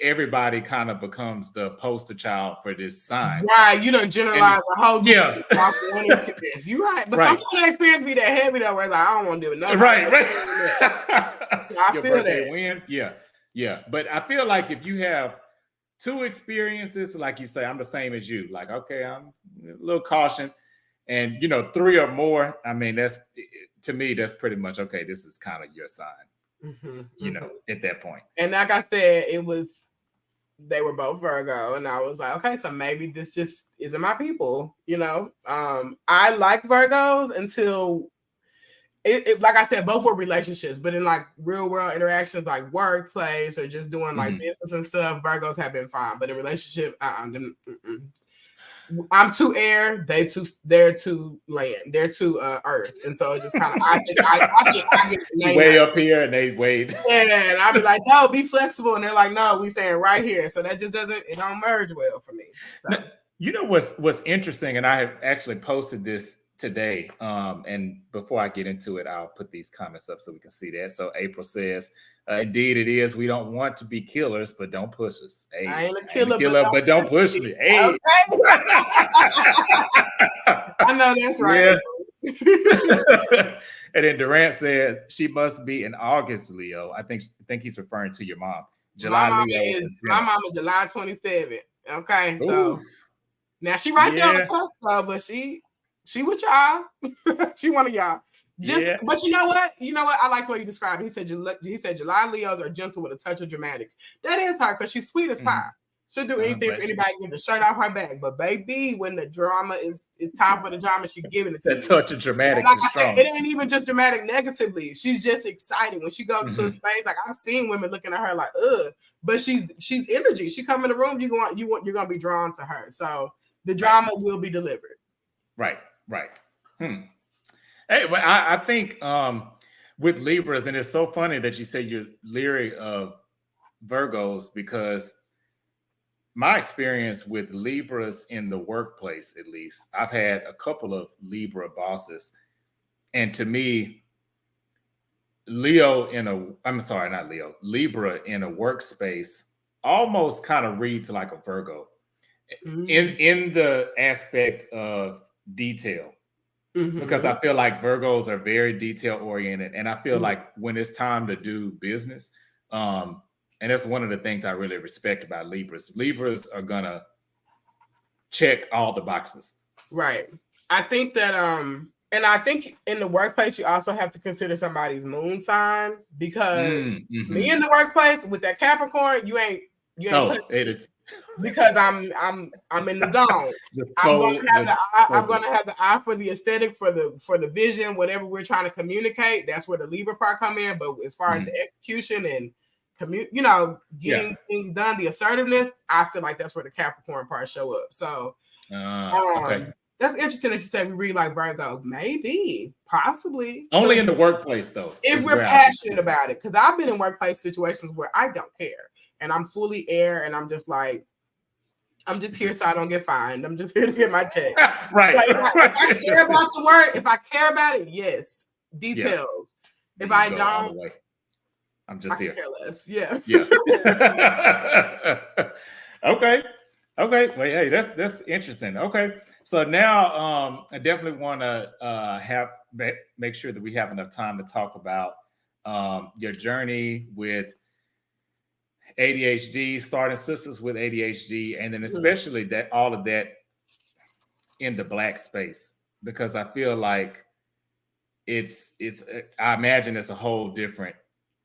everybody kind of becomes the poster child for this sign. Right. You don't generalize the whole group. Yeah. One experience. You're right. But sometimes the experience be that heavy though, where it's like, I don't want to do it. No, right. I feel that. Win. Yeah. But I feel like if you have 2 experiences, like you say, I'm the same as you. Like, okay, I'm a little caution. And 3 or more, I mean, to me, that's pretty much okay. This is kind of your sign. At that point. And like I said, they were both Virgo, and I was like, okay, so maybe this just isn't my people, I like Virgos until like I said, both were relationships, but in like real world interactions, like workplace or just doing like business and stuff, Virgos have been fine. But in relationship, I'm too air, they're too land, they're too earth, and so it just kind of I get way up here and they wait. Yeah, and I'll be like, no, be flexible, and they're like, no, we staying right here. So that just don't merge well for me. So. Now, what's interesting, and I have actually posted this today. And before I get into it, I'll put these comments up so we can see that. So April says, indeed it is. We don't want to be killers, but don't push us. Hey, I ain't a killer, but don't push me. Hey. Okay. I know that's right. Yeah. And then Durant said she must be an August Leo. I think he's referring to your mom. My mom is July 27th. Okay. Ooh. So now she right there on the cusp though, but she with y'all. She one of y'all. Gentle, but you know what? I like the way you described it. He said July Leos are gentle with a touch of dramatics. That is her, because she's sweet as pie. She'll do anything for anybody to get the shirt off her back. But baby, when the drama is time for the drama, she's giving it to that touch of dramatics. Like I said, it ain't even just dramatic negatively. She's just exciting. When she goes to a space, like I've seen women looking at her like, ugh, but she's energy. She come in the room, you're gonna be drawn to her. So the drama will be delivered. Right. Hey, well, I think with Libras, and it's so funny that you say you're leery of Virgos, because my experience with Libras in the workplace, at least, I've had a couple of Libra bosses, and to me, Libra in a workspace almost kind of reads like a Virgo in the aspect of detail. Because I feel like Virgos are very detail oriented, and I feel like when it's time to do business, and that's one of the things I really respect about Libras. Libras are gonna check all the boxes. Right. I think that and I think in the workplace you also have to consider somebody's moon sign, because me in the workplace with that Capricorn, you ain't it is. Because I'm in the zone. I'm gonna have the eye for the aesthetic, for the vision, whatever we're trying to communicate. That's where the Libra part come in. But as far as the execution and getting things done, the assertiveness, I feel like that's where the Capricorn part show up. So okay. That's interesting that you say we read like Virgo. Maybe, possibly. Only in the workplace though. If we're passionate about it. Because I've been in workplace situations where I don't care. And I'm fully air, and I'm just like, I'm just here so I don't get fined. I'm just here to get my check. Right. Like, if I care about the work, if I care about it, yes. Details. Yeah. If I don't, I'm just here. Care less. Yeah. Okay. Wait, hey, that's interesting. Okay. So now I definitely want to make sure that we have enough time to talk about your journey with ADHD, starting Sistas with ADHD, and then especially that all of that in the Black space, because I feel like it's I imagine it's a whole different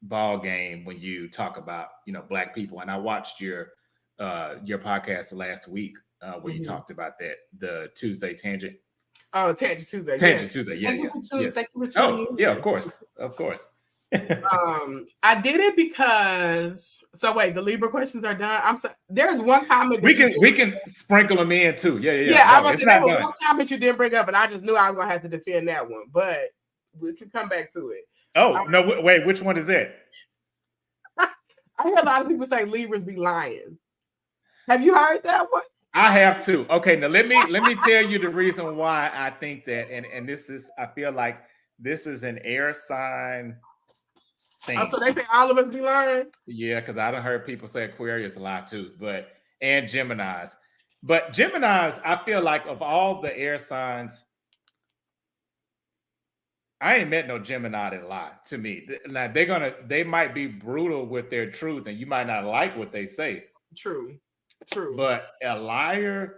ball game when you talk about, Black people. And I watched your podcast last week where you talked about that, the Tuesday Tangent. Oh, Tangent Tuesday. Tangent Tuesday. Yeah. Thank you for tuning Oh, yeah, of course. I did it because. So wait, the Libra questions are done. I'm sorry. There's one comment we can sprinkle them in too. Yeah. Yeah, no, there was one comment you didn't bring up, and I just knew I was gonna have to defend that one, but we can come back to it. Oh no! Wait, which one is that? I hear a lot of people say Libras be lying. Have you heard that one? I have too. Okay, now let me tell you the reason why I think that, and this is, I feel like this is an air sign thing. Oh, so they say all of us be lying? Yeah, because I done heard people say Aquarius a lot too, and Geminis. But Geminis, I feel like of all the air signs, I ain't met no Gemini that lie to me. Now they might be brutal with their truth, and you might not like what they say. True. But a liar,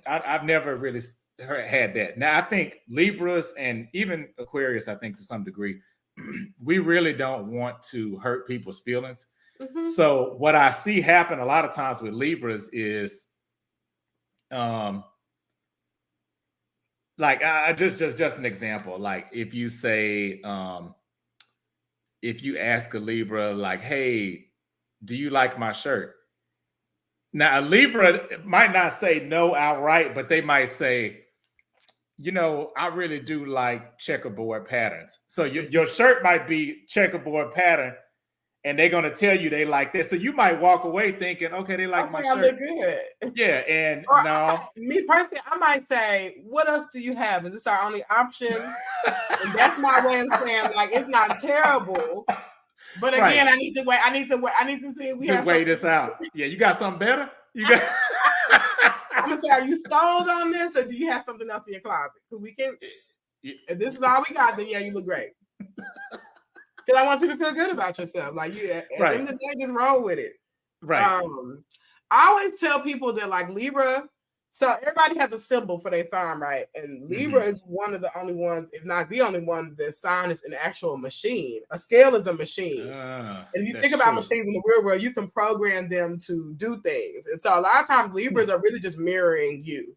I've never really had that. Now I think Libras and even Aquarius, I think to some degree, we really don't want to hurt people's feelings. Mm-hmm. So what I see happen a lot of times with Libras is, like just an example. Like if you say, if you ask a Libra, like, "Hey, do you like my shirt?" Now a Libra might not say no outright, but they might say, I really do like checkerboard patterns. So your shirt might be checkerboard pattern, and they're gonna tell you they like this. So you might walk away thinking, okay, they like my shirt. I look good. Yeah, and no. Me personally, I might say, what else do you have? Is this our only option? And that's my way of saying, like, it's not terrible. But again, right. I need to wait. I need to see if we have wait this out. Yeah, you got something better? You got I'm gonna say, are you stalled on this, or do you have something else in your closet? Because we can. If this is all we got, then yeah, you look great. Because I want you to feel good about yourself. Like at the end of the day, just roll with it. Right. I always tell people that like Libra. So everybody has a symbol for their sign, right? And Libra is one of the only ones, if not the only one, that sign is an actual machine. A scale is a machine. And if you think about machines in the real world, you can program them to do things. And so a lot of times Libras are really just mirroring you.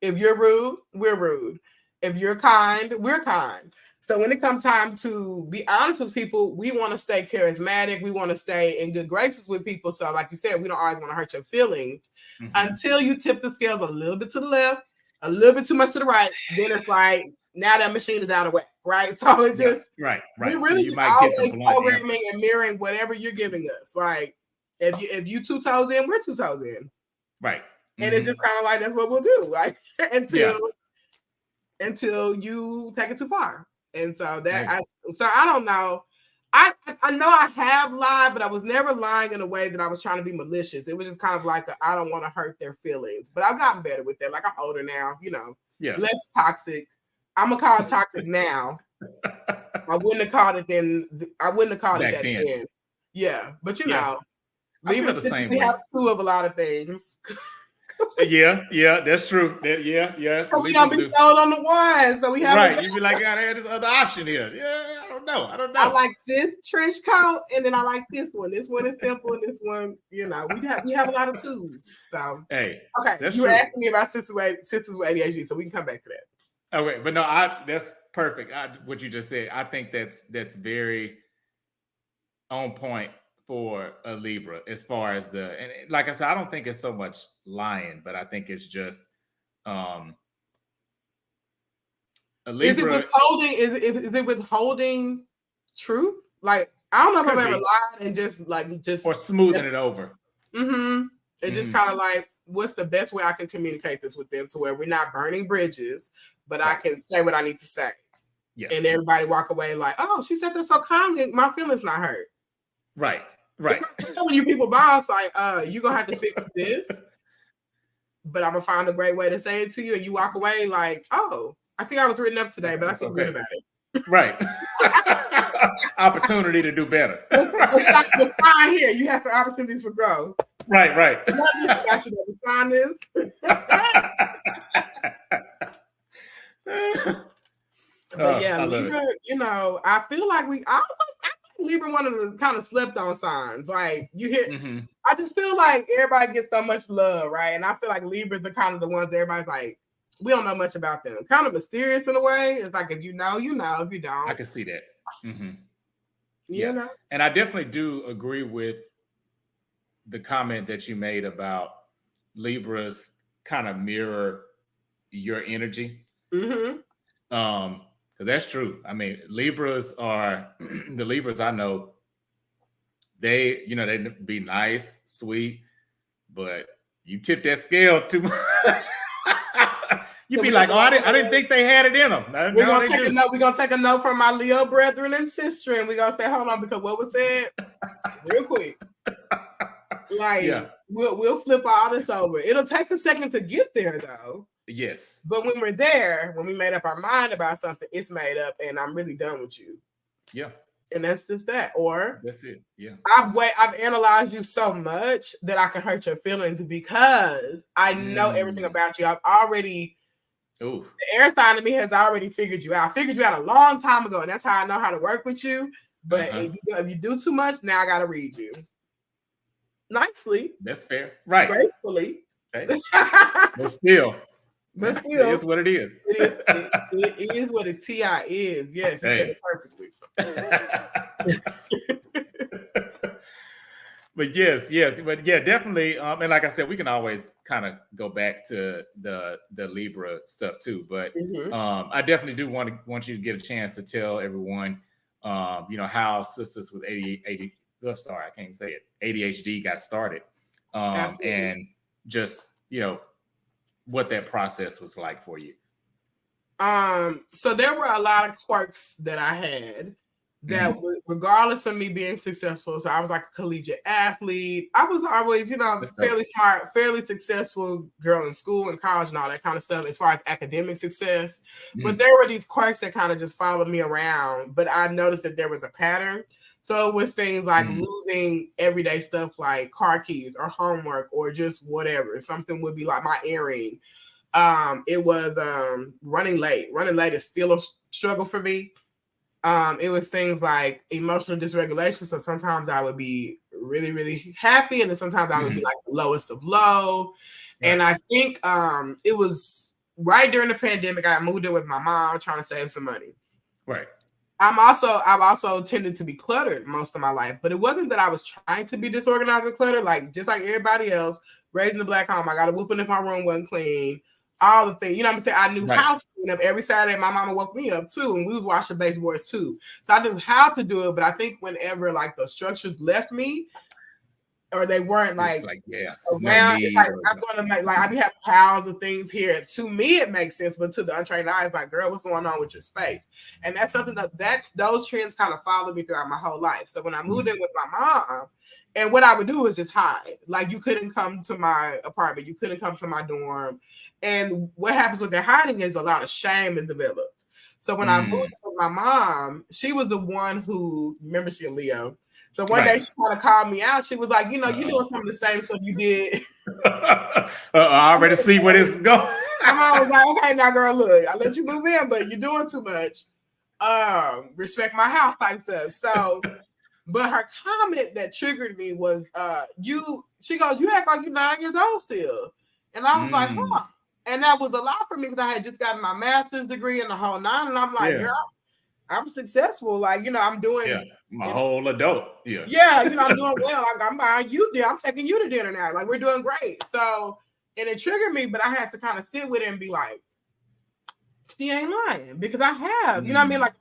If you're rude, we're rude. If you're kind, we're kind. So when it comes time to be honest with people, we want to stay charismatic. We want to stay in good graces with people. So like you said, we don't always want to hurt your feelings until you tip the scales a little bit to the left, a little bit too much to the right. Then it's like, now that machine is out of whack, right? So it just, right. We're really just always programming and mirroring whatever you're giving us. Like if you 2 toes in, we're 2 toes in. Right. And it's just kind of like, that's what we'll do. Like until you take it too far. And so I don't know. I know I have lied, but I was never lying in a way that I was trying to be malicious. It was just kind of like I don't want to hurt their feelings. But I've gotten better with that. Like I'm older now, less toxic. I'm gonna call it toxic now. I wouldn't have called it then. I wouldn't have called it that then. Yeah, but we have 2 of a lot of things. Yeah, that's true. Yeah. So we don't be sold on the one. So we have right. You be like, God, I had this other option here. Yeah, I don't know. I like this trench coat, and then I like this one. This one is simple, and this one, we have a lot of 2s. So hey, okay. You were asking me about sisters with ADHD, so we can come back to that. Okay, but no, that's perfect. What you just said, I think that's very on point for a Libra as far as and like I said, I don't think it's so much lying, but I think it's just a Libra. Is it withholding truth? Like I don't know if I've ever lied and just or smoothing it over. It's just kind of like, what's the best way I can communicate this with them to where we're not burning bridges, but I can say what I need to say. Yeah. And everybody walk away like, oh, she said that so kindly, my feelings not hurt. Right. When you people boss, like, you're gonna have to fix this, but I'm gonna find a great way to say it to you, and you walk away like, oh, I think I was written up today, but I feel good about it. Right. Opportunity to do better. The sign here, you have some opportunities for growth. Right. What this about you, the sign is. But yeah, Libra, you know, I feel like I think Libra one of the kind of slept on signs. Like you hear, I just feel like everybody gets so much love, right? And I feel like Libra's the kind of the ones that everybody's like, we don't know much about them. Kind of mysterious in a way. It's like if you know, you know. If you don't, I can see that. You know, and I definitely do agree with the comment that you made about Libras kind of mirror your energy. Because that's true. I mean, Libras are the Libras I know. They, you know, they be nice, sweet, but you tip that scale too much. You'd be like, oh, I didn't think they had it in them. We're gonna take a note. We're gonna take a note from my Leo brethren and sister, and we're gonna say, hold on, because what was said real quick. Like we'll flip all this over. It'll take a second to get there though. Yes. But when we're there, when we made up our mind about something, it's made up and I'm really done with you. Yeah. And that's just that. Or that's it. Yeah. I've analyzed you so much that I can hurt your feelings because I know everything about you. I've already the air sign of me has already figured you out. I figured you out a long time ago, and that's how I know how to work with you. But if you do too much, now I gotta read you. Nicely. That's fair. Right. Gracefully. Okay. But still. But still. It is what it is. It is what a TI is. Yes, you said it perfectly. But yes. But yeah, definitely. And like I said, we can always kind of go back to the Libra stuff too. But I definitely do want you to get a chance to tell everyone, you know, how Sistas with ADHD got started. And just, you know, what that process was like for you. So there were a lot of quirks that I had that regardless of me being successful. So I was like a collegiate athlete. I was always, you know, fairly smart, fairly successful girl in school and college and all that kind of stuff as far as academic success. But there were these quirks that kind of just followed me around. But I noticed that there was a pattern. So it was things like losing everyday stuff like car keys or homework or just whatever. Something would be like my earring. It was running late. Running late is still a struggle for me. It was things like emotional dysregulation. So sometimes I would be really, really happy, and then sometimes I would be like the lowest of low. Right. And I think it was right during the pandemic. I moved in with my mom trying to save some money. Right. I've also tended to be cluttered most of my life, but it wasn't that I was trying to be disorganized and cluttered. Like just like everybody else, raised in the black home, I got a whooping if my room wasn't clean. All the things, you know what I'm saying? I knew how to clean up every Saturday. My mama woke me up too, and we was washing baseboards too. So I knew how to do it, but I think whenever like the structures left me, or they weren't like around, it's like I'm gonna make like I be having piles of things here. To me, it makes sense, but to the untrained eye, it's like, girl, what's going on with your space? And that's something that those trends kind of followed me throughout my whole life. So when I moved in with my mom, and what I would do was just hide. Like you couldn't come to my apartment, you couldn't come to my dorm. And what happens with that hiding is a lot of shame is developed. So when I moved with my mom, she was the one who, remember she a Leo. So one day she kind of called me out. She was like, you know, you're doing some of the same stuff you did. I already see where this is going. My mom was like, okay, now girl, look, I let you move in, but you're doing too much. Respect my house type stuff. So, but her comment that triggered me was, she goes, you act like you're 9 years old still. And I was like, huh. And that was a lot for me because I had just gotten my master's degree and the whole nine. And I'm like, girl, I'm successful. Like, you know, I'm doing my whole adult. You know, I'm doing well. Like, I'm buying you dinner. I'm taking you to dinner now. Like, we're doing great. So, and it triggered me, but I had to kind of sit with it and be like, she ain't lying because I have. You know what I mean? Like,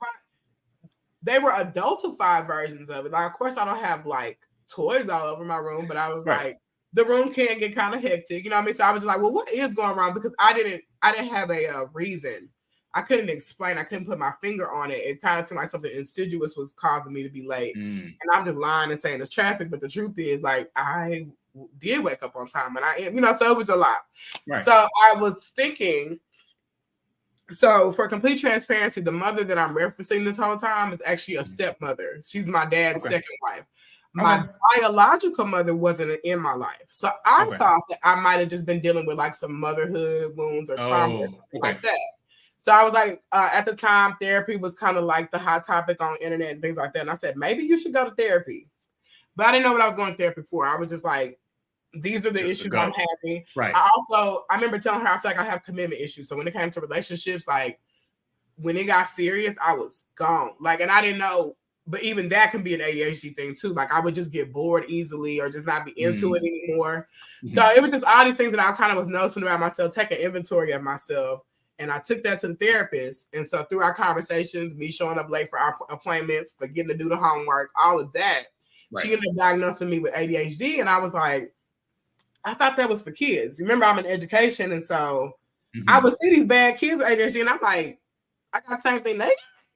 they were adultified versions of it. Like, of course, I don't have like toys all over my room, but I was like, the room can get kind of hectic, you know what I mean? So I was just like, well, what is going on? Because I didn't have a reason. I couldn't explain. I couldn't put my finger on it. It kind of seemed like something insidious was causing me to be late. And I'm just lying and saying it's traffic. But the truth is, like, I did wake up on time and I am, you know, so it was a lot. Right. So I was thinking, so for complete transparency, the mother that I'm referencing this whole time is actually a stepmother. She's my dad's second wife. My biological mother wasn't in my life. So I thought that I might have just been dealing with like some motherhood wounds or trauma or something like that. So I was like, at the time, therapy was kind of like the hot topic on the internet and things like that. And I said, maybe you should go to therapy. But I didn't know what I was going to therapy for. I was just like, these are the issues I'm having. Right. I remember telling her I feel like I have commitment issues. So when it came to relationships, like when it got serious, I was gone. Like, and I didn't know. But even that can be an ADHD thing too. Like I would just get bored easily or just not be into it anymore. So it was just all these things that I kind of was noticing about myself, taking inventory of myself. And I took that to the therapist. And so through our conversations, me showing up late for our appointments, forgetting to do the homework, all of that, she ended up diagnosing me with ADHD. And I was like, I thought that was for kids. Remember, I'm in education. And so I would see these bad kids with ADHD. And I'm like, I got the same thing they got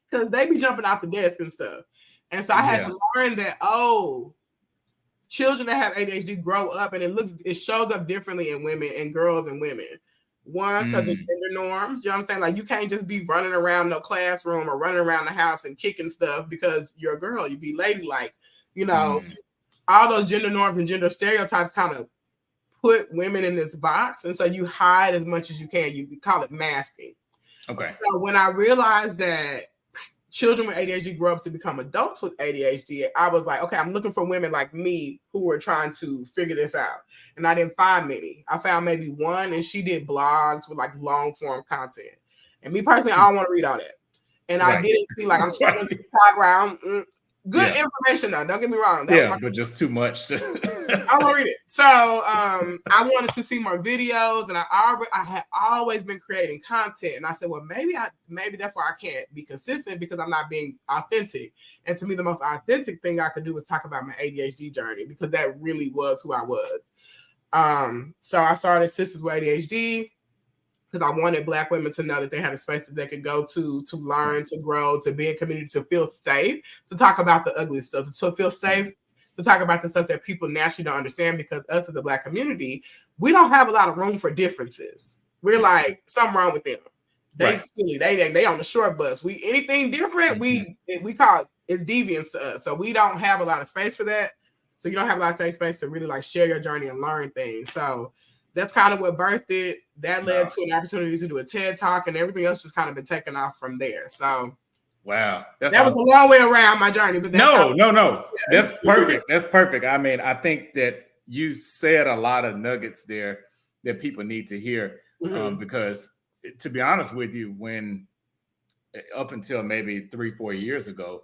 because they be jumping off the desk and stuff. And so I had to learn that, children that have ADHD grow up and it shows up differently in women and girls and women. One, because of gender norms. You know what I'm saying? Like you can't just be running around no classroom or running around the house and kicking stuff because you're a girl. You be ladylike. You know, all those gender norms and gender stereotypes kind of put women in this box. And so you hide as much as you can. You call it masking. Okay. So when I realized that children with ADHD grow up to become adults with ADHD, I was like, okay, I'm looking for women like me who were trying to figure this out. And I didn't find many. I found maybe one, and she did blogs with like long form content. And me personally, I don't want to read all that. And I didn't see like I'm scrolling to the background. Good information though. Don't get me wrong. But just too much. I won't read it. So I wanted to see more videos, and I had always been creating content. And I said, well, maybe that's why I can't be consistent because I'm not being authentic. And to me, the most authentic thing I could do was talk about my ADHD journey because that really was who I was. So I started Sistas with ADHD because I wanted Black women to know that they had a space that they could go to learn, to grow, to be in community, to feel safe, to talk about the ugly stuff, to feel safe, to talk about the stuff that people naturally don't understand because us as the Black community, we don't have a lot of room for differences. We're like, something wrong with them. They silly. They on the short bus. Anything different, we call it's deviance to us. So we don't have a lot of space for that. So you don't have a lot of safe space to really like share your journey and learn things. So that's kind of what birthed it. That led to an opportunity to do a TED Talk, and everything else just kind of been taken off from there. So, wow, that was a long way around my journey. But no, that's perfect. That's perfect. I mean, I think that you said a lot of nuggets there that people need to hear because, to be honest with you, when up until maybe 3-4 years ago,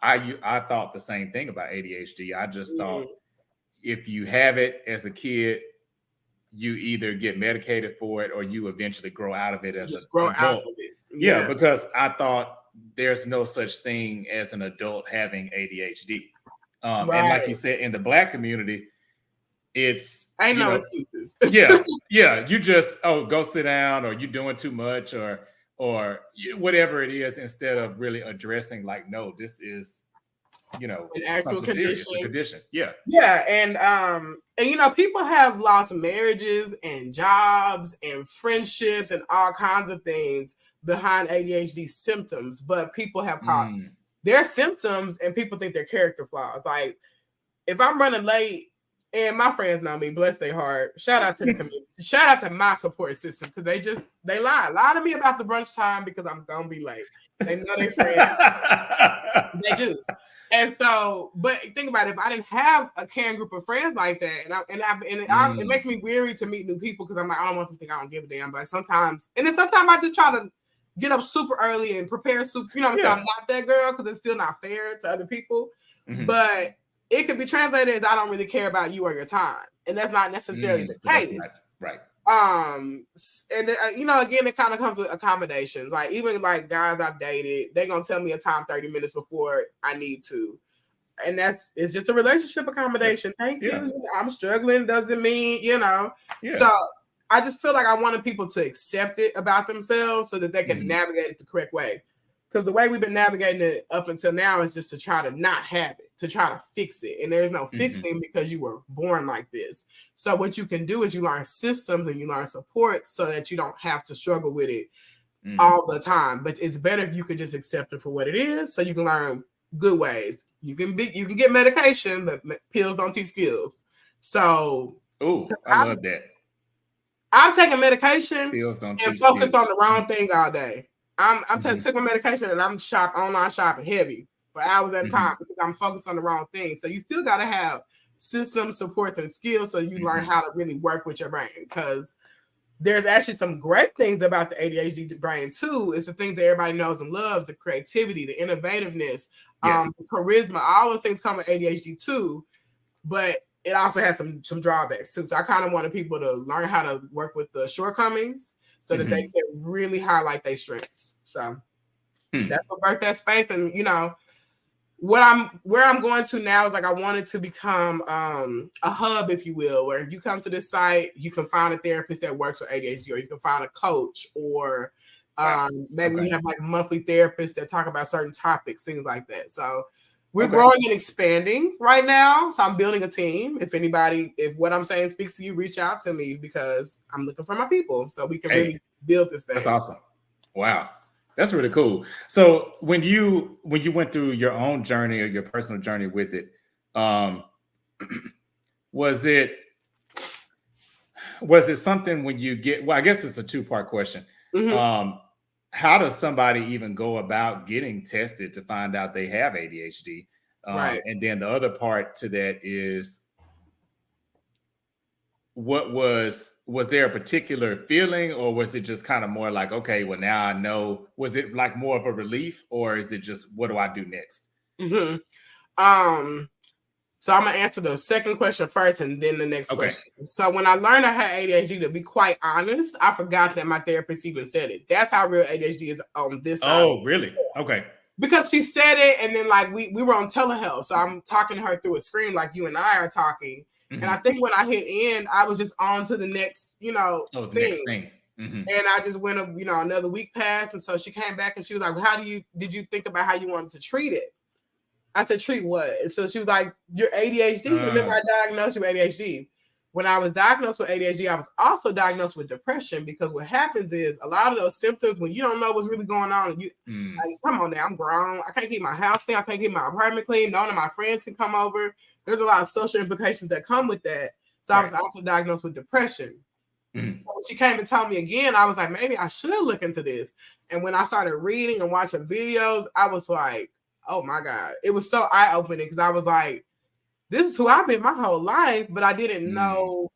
I thought the same thing about ADHD. I just thought if you have it as a kid, you either get medicated for it or you eventually grow out of it as an adult. Out of it. Yeah, because I thought there's no such thing as an adult having ADHD. And like you said, in the Black community, it's I know excuses. You just go sit down, or you're doing too much, or whatever it is, instead of really addressing like, no, this is an actual condition. And people have lost marriages and jobs and friendships and all kinds of things behind ADHD symptoms, but people have caught their symptoms and people think they're character flaws. Like if I'm running late, and my friends know me, bless their heart. Shout out to the community. Shout out to my support system because they lie to me about the brunch time because I'm gonna be late. They know their friends. They do. And so, but think about it, if I didn't have a caring group of friends like that, it makes me weary to meet new people because I'm like, I don't want them to think I don't give a damn. But sometimes I just try to get up super early and prepare soup. You know what I'm saying? I'm not that girl because it's still not fair to other people. But it could be translated as I don't really care about you or your time. And that's not necessarily the case. Right. And again, it kind of comes with accommodations. Like even like guys I've dated, they're gonna tell me a time 30 minutes before I need to, and it's just a relationship accommodation. Thank you. I'm struggling doesn't mean So I just feel like I wanted people to accept it about themselves so that they can navigate it the correct way. Because the way we've been navigating it up until now is just to try to not have it, to try to fix it. And there's no fixing because you were born like this. So what you can do is you learn systems and you learn support so that you don't have to struggle with it all the time. But it's better if you could just accept it for what it is so you can learn good ways. you can get medication, but pills don't teach skills. So, I love that. I'm taking medication Pills don't and teach focused skills. on the wrong thing all day. I'm taking medication and I'm online shopping heavy for hours at a time because I'm focused on the wrong thing. So you still got to have system support and skills so you learn how to really work with your brain, because there's actually some great things about the ADHD brain too. It's the things that everybody knows and loves: the creativity, the innovativeness, the charisma. All those things come with ADHD too, but it also has some drawbacks too. So I kind of wanted people to learn how to work with the shortcomings so that they can really highlight their strengths. So that's what birthed that space. And you know, where I'm going to now is like, I wanted to become a hub, if you will, where if you come to this site, you can find a therapist that works with ADHD, or you can find a coach, or maybe we have like monthly therapists that talk about certain topics, things like that. So we're growing and expanding right now. So I'm building a team. If what I'm saying speaks to you, reach out to me, because I'm looking for my people so we can really build this thing. That's awesome. Wow. That's really cool. So when you went through your own journey or your personal journey with it, was it something when you get, well, I guess it's a two-part question. How does somebody even go about getting tested to find out they have ADHD? And then the other part to that is, what was there a particular feeling, or was it just kind of more like, okay, well, now I know? Was it like more of a relief, or is it just, what do I do next? So I'm gonna answer the second question first and then the next question. So when I learned I had ADHD, to be quite honest, I forgot that my therapist even said it. That's how real ADHD is on this side. Oh, really? Okay. Because she said it, and then like we were on telehealth, so I'm talking to her through a screen like you and I are talking. And I think when I hit end, I was just on to the next, thing. Next thing. And I just went, another week passed, and so she came back and she was like, well, did you think about how you wanted to treat it? I said, treat what? And so she was like, your ADHD. Remember, I diagnosed you with ADHD. When I was diagnosed with ADHD, I was also diagnosed with depression, because what happens is a lot of those symptoms, when you don't know what's really going on, and like, come on now, I'm grown. I can't keep my house clean. I can't keep my apartment clean. None of my friends can come over. There's a lot of social implications that come with that. So I was also diagnosed with depression. So when she came and told me again, I was like, maybe I should look into this. And when I started reading and watching videos, I was like, oh my God. It was so eye-opening, because I was like, this is who I've been my whole life, but I didn't know.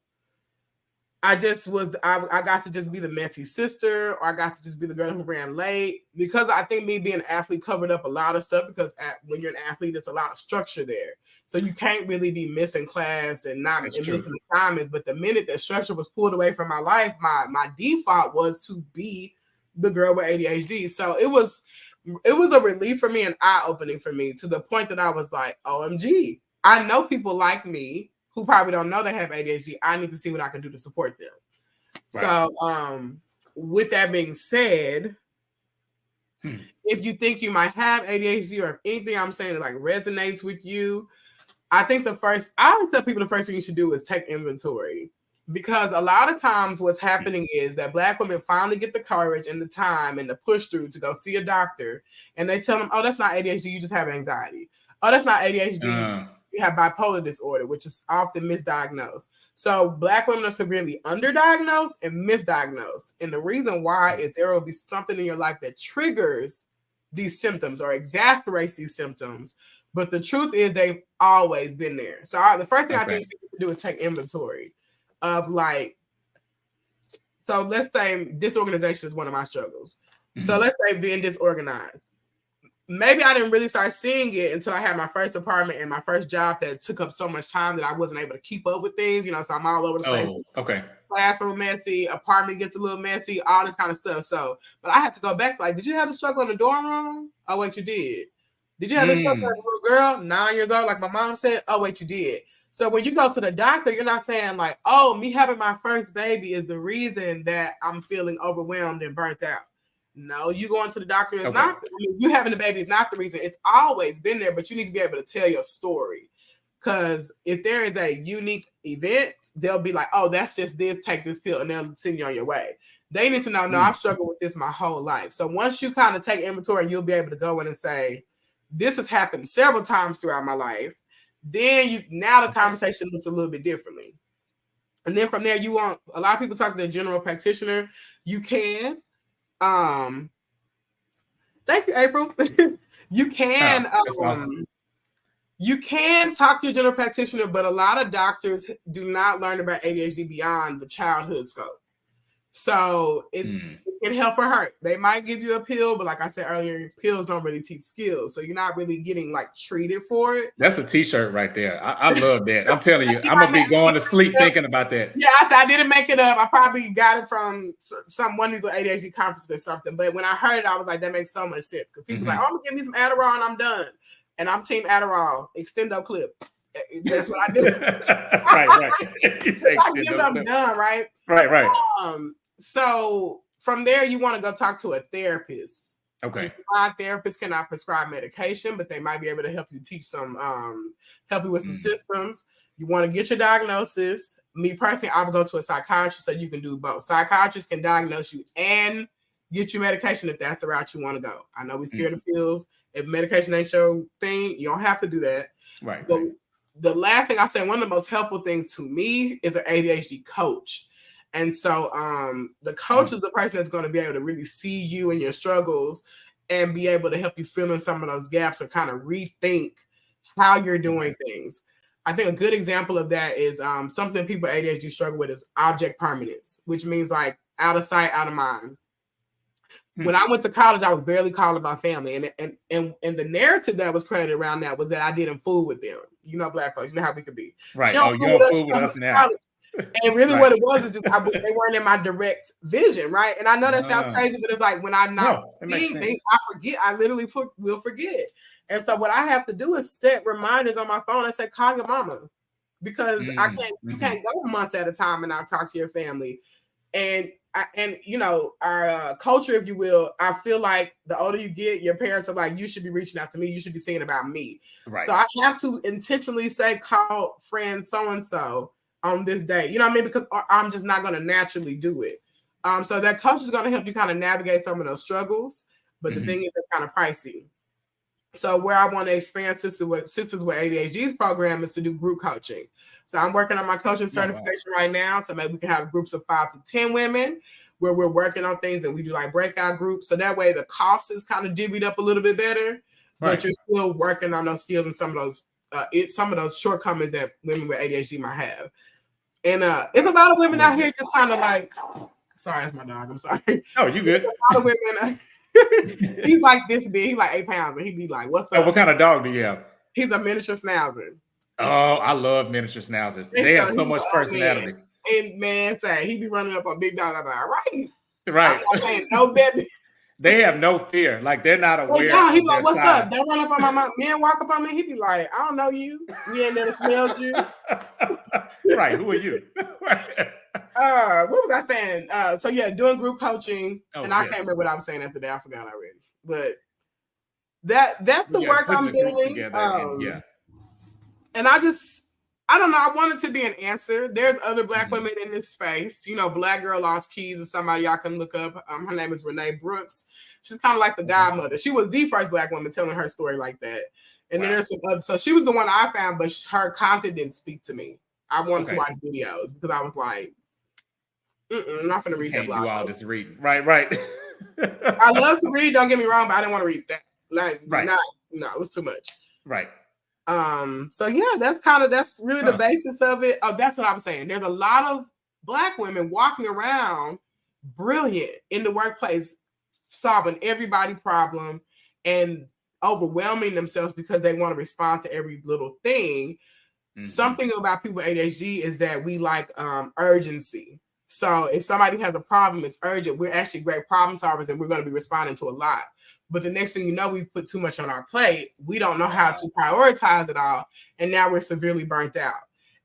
I got to just be the messy sister, or I got to just be the girl who ran late, because I think me being an athlete covered up a lot of stuff, because when you're an athlete, there's a lot of structure there. So you can't really be missing class and missing assignments. But the minute that structure was pulled away from my life, my default was to be the girl with ADHD. So it was a relief for me and eye-opening for me, to the point that I was like, OMG, I know people like me who probably don't know they have ADHD. I need to see what I can do to support them. So with that being said, if you think you might have ADHD, or if anything I'm saying like resonates with you, I think I would tell people the first thing you should do is take inventory. Because a lot of times what's happening is that Black women finally get the courage and the time and the push through to go see a doctor, and they tell them, oh, that's not ADHD, you just have anxiety. Oh, that's not ADHD, you have bipolar disorder, which is often misdiagnosed. So Black women are severely underdiagnosed and misdiagnosed. And the reason why is there will be something in your life that triggers these symptoms or exasperates these symptoms. But the truth is they've always been there. So the first thing I think people can do is take inventory of like, so let's say disorganization is one of my struggles. So let's say being disorganized. Maybe I didn't really start seeing it until I had my first apartment and my first job that took up so much time that I wasn't able to keep up with things, so I'm all over the place. Classroom messy, apartment gets a little messy, all this kind of stuff. So, but I had to go back to like, did you have a struggle in the dorm room? Oh, wait, you did. Did you have a struggle as a little girl, 9 years old, like my mom said? Oh, wait, you did. So when you go to the doctor, you're not saying like, oh, me having my first baby is the reason that I'm feeling overwhelmed and burnt out. No, you going to the doctor is not. You having the baby is not the reason. It's always been there, but you need to be able to tell your story. Because if there is a unique event, they'll be like, oh, that's just this, take this pill, and they'll send you on your way. They need to know, no, I've struggled with this my whole life. So once you kind of take inventory, you'll be able to go in and say, this has happened several times throughout my life. Then now the conversation looks a little bit differently. And then from there, you want a lot of people talk to the general practitioner. You can. Thank you, April. You can. Awesome. You can talk to your general practitioner, but a lot of doctors do not learn about ADHD beyond the childhood scope. So it can help or hurt. They might give you a pill, but like I said earlier, pills don't really teach skills. So you're not really getting like treated for it. That's a t-shirt right there. I love that. I'm telling you, I'm going to be going to sleep thinking about that. Yeah, I didn't make it up. I probably got it from one of these ADHD conferences or something. But when I heard it, I was like, that makes so much sense. Because people are like, oh, I'm going to give me some Adderall and I'm done. And I'm team Adderall, extendo clip. That's what I do. right. I'm done, right? Right. So from there, you want to go talk to a therapist. Okay. Therapists cannot prescribe medication, but they might be able to help you help you with some systems. You want to get your diagnosis. Me personally, I would go to a psychiatrist so you can do both. Psychiatrists can diagnose you and get you medication if that's the route you want to go. I know we're scared of pills. If medication ain't your thing, you don't have to do that. Right. But the last thing I say, one of the most helpful things to me is an ADHD coach. And so the coach is the person that's going to be able to really see you and your struggles and be able to help you fill in some of those gaps or kind of rethink how you're doing things. I think a good example of that is something people with ADHD struggle with is object permanence, which means like out of sight, out of mind. When I went to college, I was barely calling my family. And the narrative that was created around that was that I didn't fool with them. You know, Black folks, you know how we could be. Right. You don't fool with us now. And really what it was is just they weren't in my direct vision, right? And I know that sounds crazy, but it's like when I'm not seeing things, I forget. I literally will forget. And so what I have to do is set reminders on my phone and say, call your mama. Because you can't go months at a time and not talk to your family. And you know, our culture, if you will, I feel like the older you get, your parents are like, you should be reaching out to me. You should be saying about me. Right. So I have to intentionally say, call friend so-and-so on this day. You know what I mean? Because I'm just not going to naturally do it. So that coach is going to help you kind of navigate some of those struggles. But the thing is, they're kind of pricey. So where I want to expand Sistas with ADHD's program is to do group coaching. So I'm working on my coaching certification right now. So maybe we can have groups of 5 to 10 women where we're working on things that we do like breakout groups. So that way the cost is kind of divvied up a little bit better, but you're still working on those skills and some of those shortcomings that women with ADHD might have. And there's a lot of women out here just kind of like, sorry, that's my dog. I'm sorry. Oh, you good. A lot of women, he's like this big. He's like 8 pounds. And he'd be like, what's up? What kind of dog do you have? He's a miniature schnauzer. Oh, I love miniature schnauzers. They have so much personality. Man. And man, say he be running up on big dog. I'm like, right. I'm saying, no baby. They have no fear. Like they're not aware. Yeah, he be like, what's up? Don't run up on my mom. Man, walk up on me. He be like, I don't know you. We ain't never smelled you. Right. Who are you? What was I saying? So yeah, doing group coaching. And I can't remember what I was saying after that. I forgot already. But that's the work I'm doing. And I don't know. I want it to be an answer. There's other Black women in this space. You know, Black Girl Lost Keys is somebody y'all can look up. Her name is Renee Brooks. She's kind of like the godmother. She was the first Black woman telling her story like that. And then there's some other. So she was the one I found, but her content didn't speak to me. I wanted to watch videos because I was like, I'm not going to read that blog. Do all this reading. Right. I love to read. Don't get me wrong, but I didn't want to read that. Like, no, it was too much. Right. So yeah, that's really the basis of it. Oh, that's what I was saying. There's a lot of Black women walking around brilliant in the workplace, solving everybody's problem and overwhelming themselves because they want to respond to every little thing. Something about people with ADHD is that we like urgency. So if somebody has a problem, it's urgent. We're actually great problem solvers and we're going to be responding to a lot. But the next thing you know, we put too much on our plate. We don't know how to prioritize it all. And now we're severely burnt out.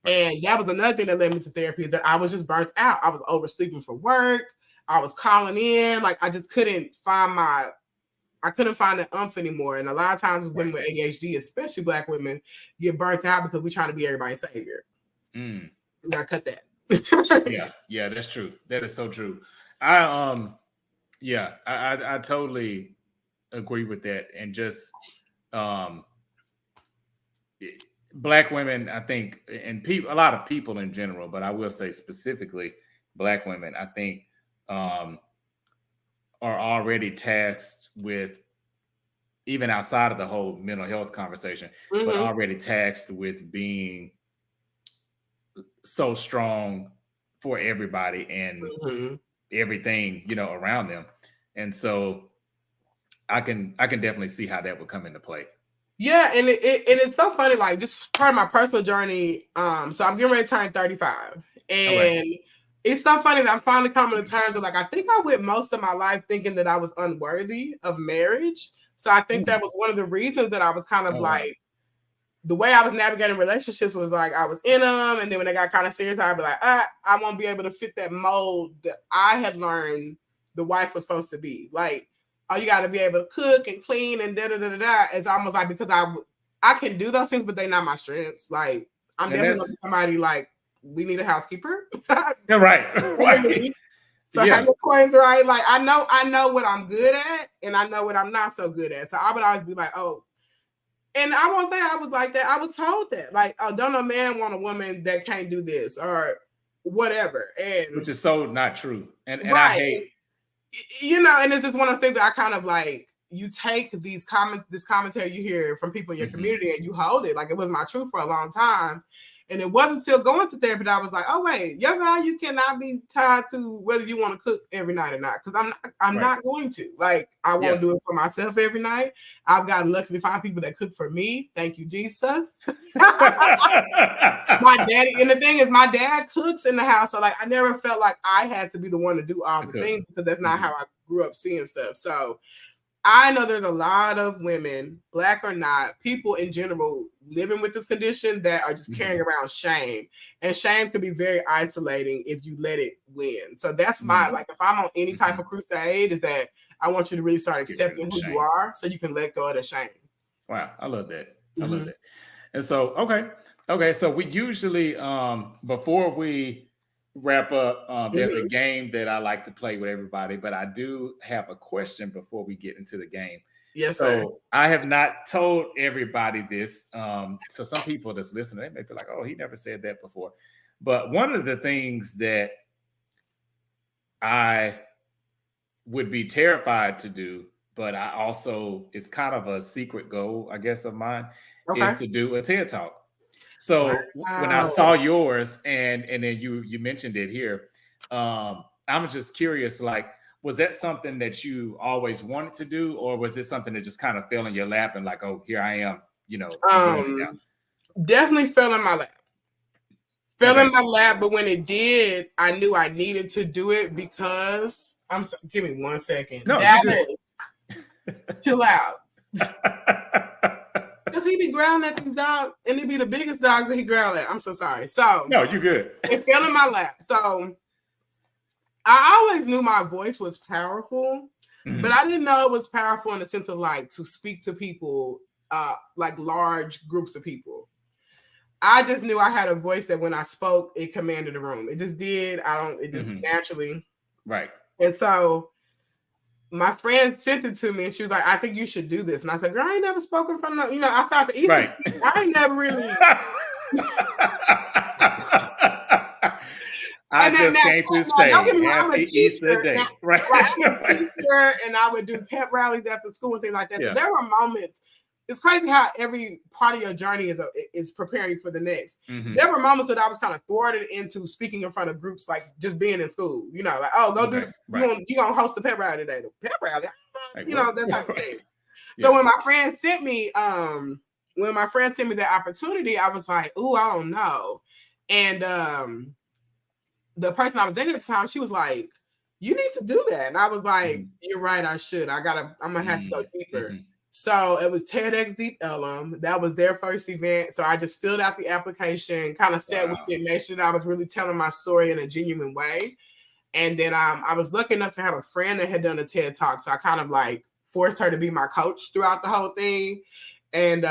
And that was another thing that led me to therapy is that I was just burnt out. I was oversleeping for work. I was calling in. Like I just couldn't find the umph anymore. And a lot of times women with ADHD, especially Black women, get burnt out because we're trying to be everybody's savior. We gotta cut that. Yeah, that's true. That is so true. I totally agree with that. And just Black women, I think, and a lot of people in general, but I will say specifically Black women, I think, are already tasked with, even outside of the whole mental health conversation, but already tasked with being so strong for everybody and everything, around them. And so I can definitely see how that would come into play. Yeah, and it's so funny, like just part of my personal journey. So I'm getting ready to turn 35. And it's so funny that I'm finally coming to terms with, like, I think I went most of my life thinking that I was unworthy of marriage. So I think that was one of the reasons that I was kind of the way I was navigating relationships was like I was in them, and then when they got kind of serious, I'd be like, I won't be able to fit that mold that I had learned the wife was supposed to be. Like, oh, you got to be able to cook and clean and da-da-da-da-da. It's almost like, because I can do those things, but they're not my strengths. Like, I'm definitely somebody like, we need a housekeeper. Yeah, right. So have your coins right. Like, I know what I'm good at, and I know what I'm not so good at. So I would always be like, oh, and I won't say I was like that. I was told that, like, oh, don't a man want a woman that can't do this or whatever. And which is so not true. And I hate, and it's just one of those things that I kind of like, you take this commentary you hear from people in your community and you hold it. Like, it was my truth for a long time. And it wasn't until going to therapy that I was like, oh, wait, your value cannot be tied to whether you want to cook every night or not. Because I'm not going to. Like, I won't do it for myself every night. I've gotten lucky to find people that cook for me. Thank you, Jesus. My daddy, and the thing is, my dad cooks in the house. So, like, I never felt like I had to be the one to do all the things, because that's not how I grew up seeing stuff. So I know there's a lot of women, Black or not, people in general living with this condition that are just carrying around shame. And shame could be very isolating if you let it win. So that's my, like, if I'm on any type of crusade, is that I want you to really start accepting who you are so you can let go of the shame. Wow. I love that. I love that. And so, okay. So we usually, before we wrap up, there's a game that I like to play with everybody, but I do have a question before we get into the game. Yes, sir. So I have not told everybody this. So some people that's listening, they may be like, oh, he never said that before. But one of the things that I would be terrified to do, but I also, it's kind of a secret goal, I guess, of mine, is to do a TED Talk. So when I saw yours and then you mentioned it here, I'm just curious, like, was that something that you always wanted to do, or was it something that just kind of fell in your lap and like, oh, here I am, definitely fell in my lap. In my lap, but when it did, I knew I needed to do it because give me 1 second. No, chill out. Because he be growling at the dog, and it be the biggest dogs that he growl at. I'm so sorry. So no, you good. It fell in my lap. So I always knew my voice was powerful, but I didn't know it was powerful in the sense of, like, to speak to people, like large groups of people. I just knew I had a voice that when I spoke, it commanded the room. It just did. It just naturally. Right. And so my friend sent it to me, and she was like, I think you should do this. And I said, girl, I ain't never spoken from outside the East. Right. I ain't never really. I just came to say happy Easter Day. Right. I'm a teacher, and I would do pep rallies after school and things like that. Yeah. So there were moments. It's crazy how every part of your journey is preparing you for the next. There were moments that I was kind of thwarted into speaking in front of groups, like just being in school. Like, oh, go do. You gonna host a pep rally today? The pep rally, that type of thing. So when my friend sent me, the opportunity, I was like, ooh, I don't know. And the person I was dating at the time, she was like, you need to do that. And I was like, you're right, I should. I'm gonna have to go deeper. So it was TEDx Deep Elm. That was their first event. So I just filled out the application, kind of sat with it, made sure that I was really telling my story in a genuine way. And then I was lucky enough to have a friend that had done a TED Talk. So I kind of like forced her to be my coach throughout the whole thing. And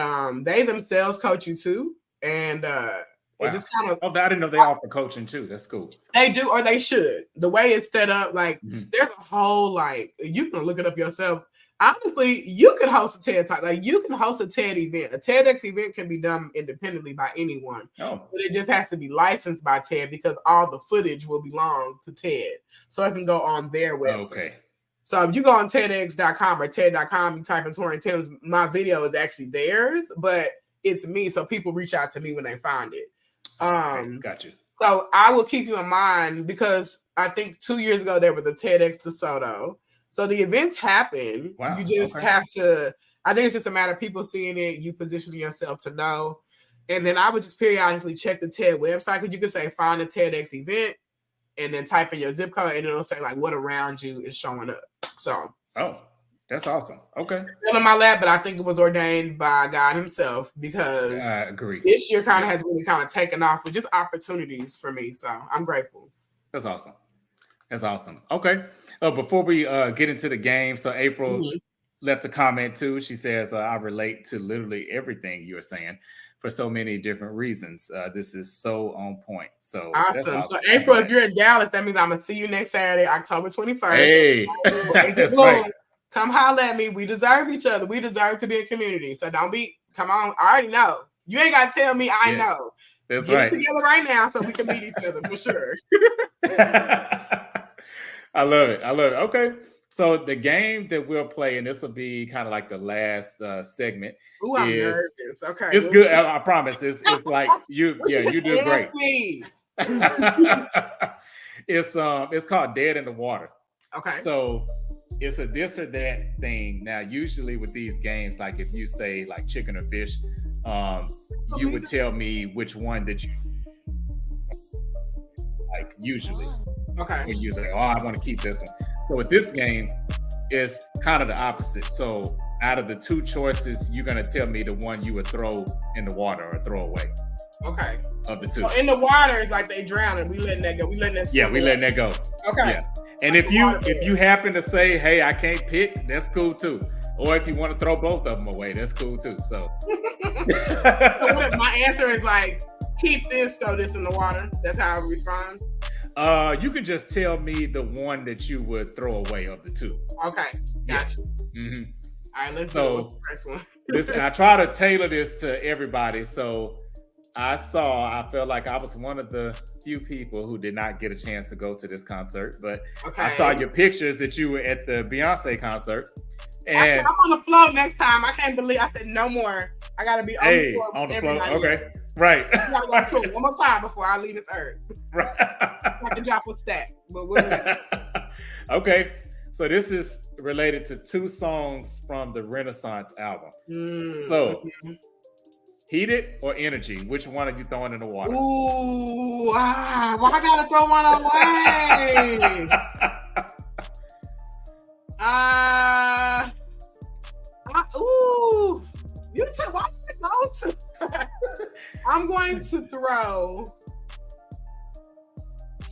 they themselves coach you too. And it just kind of. Oh, I didn't know they offer coaching too. That's cool. They do, or they should. The way it's set up, like there's a whole, like, you can look it up yourself. Honestly, you could host a TED Talk. Like, you can host a TED event. A TEDx event can be done independently by anyone. Oh. But it just has to be licensed by TED because all the footage will belong to TED. So it can go on their website. Okay. So if you go on TEDx.com or TED.com, you type in Torrian Timms, my video is actually theirs, but it's me. So people reach out to me when they find it. Okay, got you. So I will keep you in mind because I think 2 years ago there was a TEDx DeSoto. So the events happen. Wow. You just have to, I think it's just a matter of people seeing it, you positioning yourself to know. And then I would just periodically check the TED website because you can say find a TEDx event and then type in your zip code and it'll say like what around you is showing up. So. Oh, that's awesome. Okay. Still in my lab, but I think it was ordained by God himself because I agree. This year kind of has really kind of taken off with just opportunities for me. So I'm grateful. That's awesome. That's awesome. Okay. Before we get into the game, so April left a comment too. She says, I relate to literally everything you're saying for so many different reasons. This is so on point. So awesome. So April, if you're in Dallas, that means I'm going to see you next Saturday, October 21st. Hey, that's right. Come holler at me. We deserve each other. We deserve to be a community. So come on. I already know. You ain't got to tell me I know. That's Get right. it together right now so we can meet each other for sure. I love it. Okay. So the game that we'll play, and this will be kind of like the last segment. Ooh, I'm nervous. Okay. It's good. I promise. It's like you do great. It's called Dead in the Water. Okay. So it's a this or that thing. Now, usually with these games, like if you say like chicken or fish, you would tell me which one that you like usually. Okay. When you say, I want to keep this one. So with this game, it's kind of the opposite. So out of the two choices, you're going to tell me the one you would throw in the water or throw away. Okay. Of the two. So in the water, it's like they drowning. We letting that go. We letting that. Yeah, we letting that go. Okay. Yeah. And if you happen to say, hey, I can't pick, that's cool too. Or if you want to throw both of them away, that's cool too. So, so my answer is like, keep this, throw this in the water. That's how I respond. You could just tell me the one that you would throw away of the two. Okay, gotcha. Yeah. Mm-hmm. All right, let's do the first one. Listen, I try to tailor this to everybody. So I felt like I was one of the few people who did not get a chance to go to this concert, but I saw your pictures that you were at the Beyonce concert. And I'm on the floor next time. I can't believe I said no more. I gotta be on the floor. Okay. Right. I gotta go one more time before I leave this earth. Right. I can drop a stat, but we'll okay. So this is related to two songs from the Renaissance album. So Heated or Energy? Which one are you throwing in the water? Ooh, why I gotta throw one away? You took why those? I'm going to throw.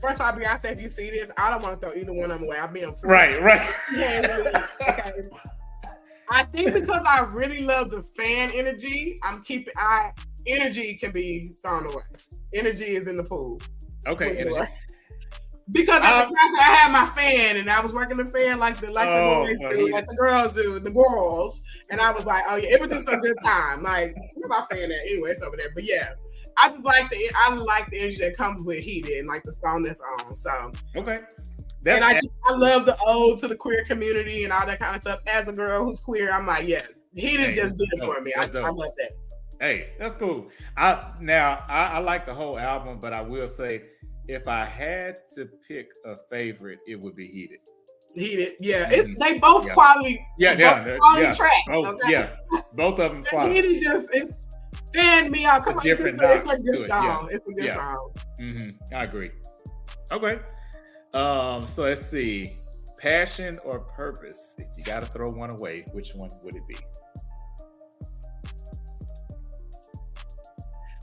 First of all, Beyonce, if you see this, I don't want to throw either one of them away. I'm being right. Yeah, okay. I think because I really love the fan energy, energy can be thrown away. Energy is in the pool. Okay, energy. Because at the concert, I had my fan, and I was working the fan like the boys do, like the girls do, the girls. And I was like, oh yeah, it was just a good time. Like, where my fan at? Anyway, it's over there. But yeah, I like the energy that comes with Heated and like the song that's on. So okay. I love the ode to the queer community and all that kind of stuff. As a girl who's queer, I'm like, yeah, Heated just did it for me. I love that. Hey, that's cool. I like the whole album, but I will say, if I had to pick a favorite, it would be Heated. Heated, yeah. They both quality. Quality tracks. Both of them quality. Heated it's fan me out. Come on, it's a good song. It's a good song. Mm-hmm. I agree. Okay. So let's see. Passion or purpose? If you got to throw one away, which one would it be?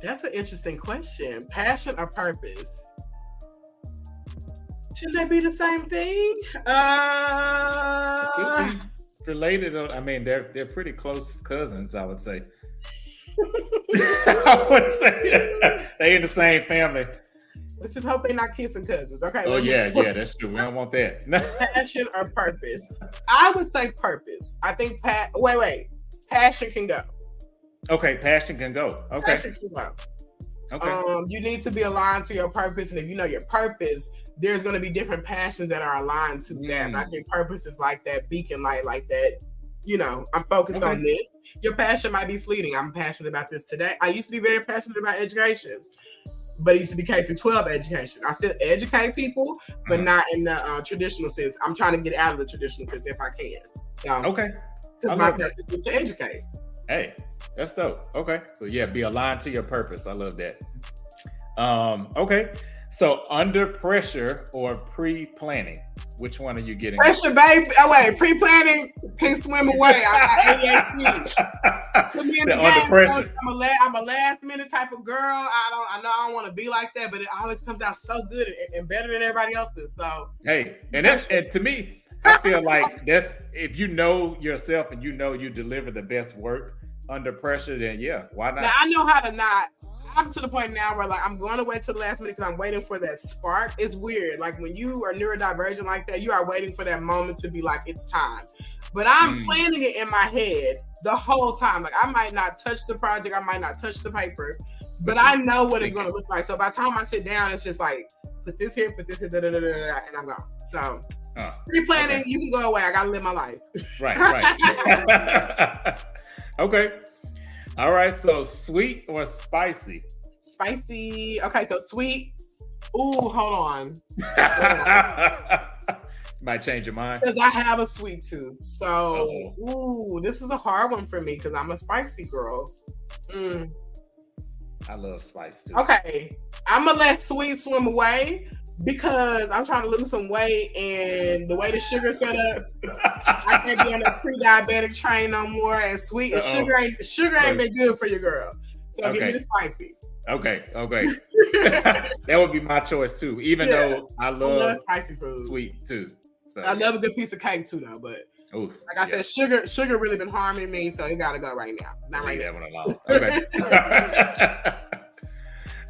That's an interesting question. Passion or purpose? Shouldn't they be the same thing? Related. I mean, they're pretty close cousins, I would say. I would say they in the same family. Let's just hope they're not kissing cousins. Okay. Oh yeah, that's true. We don't want that. Passion or purpose? I would say purpose. I think passion can go. Okay, passion can go. Okay. Passion can go. Okay. You need to be aligned to your purpose, and if you know your purpose, there's going to be different passions that are aligned to that. And I think purpose is like that beacon light, like that. I'm focused on this. Your passion might be fleeting. I'm passionate about this today. I used to be very passionate about education, but it used to be K-12 education. I still educate people, but not in the traditional sense. I'm trying to get out of the traditional sense if I can. So, okay. Because my purpose is to educate. Hey, that's dope. Okay. So yeah, be aligned to your purpose. I love that. Okay. So under pressure or pre-planning, which one are you getting? Pressure, babe. Oh wait, pre-planning can swim away. I got ADHD. Put me in the under pressure. I'm a last minute type of girl. I know I don't want to be like that, but it always comes out so good and better than everybody else's. So hey, and to me, I feel like that's if you know yourself and you know you deliver the best work under pressure, then yeah, why not? Now I know how to not. I'm to the point now where I'm going to wait till the last minute because I'm waiting for that spark. It's weird. Like when you are neurodivergent like that, you are waiting for that moment to be like, it's time. But I'm planning it in my head the whole time. Like I might not touch the project, I might not touch the paper, but I know what it's going to look like. So by the time I sit down, it's just like, put this here, and I'm gone. So pre-planning, you can go away. I got to live my life. Right. Okay. All right, so sweet or spicy? Spicy. Okay, so sweet. Ooh, hold on. Might change your mind. Because I have a sweet tooth. So, this is a hard one for me because I'm a spicy girl. I love spice too. Okay, I'm going to let sweet swim away because I'm trying to lose some weight, and the way the sugar set up, I can't be on a pre-diabetic train no more. And sweet and sugar ain't been good for your girl. So give me the spicy. Okay. That would be my choice too. Even though I love spicy food, sweet too. So, I love a good piece of cake too, though. But like I said, sugar really been harming me, so it gotta go right now. Not right now. Okay.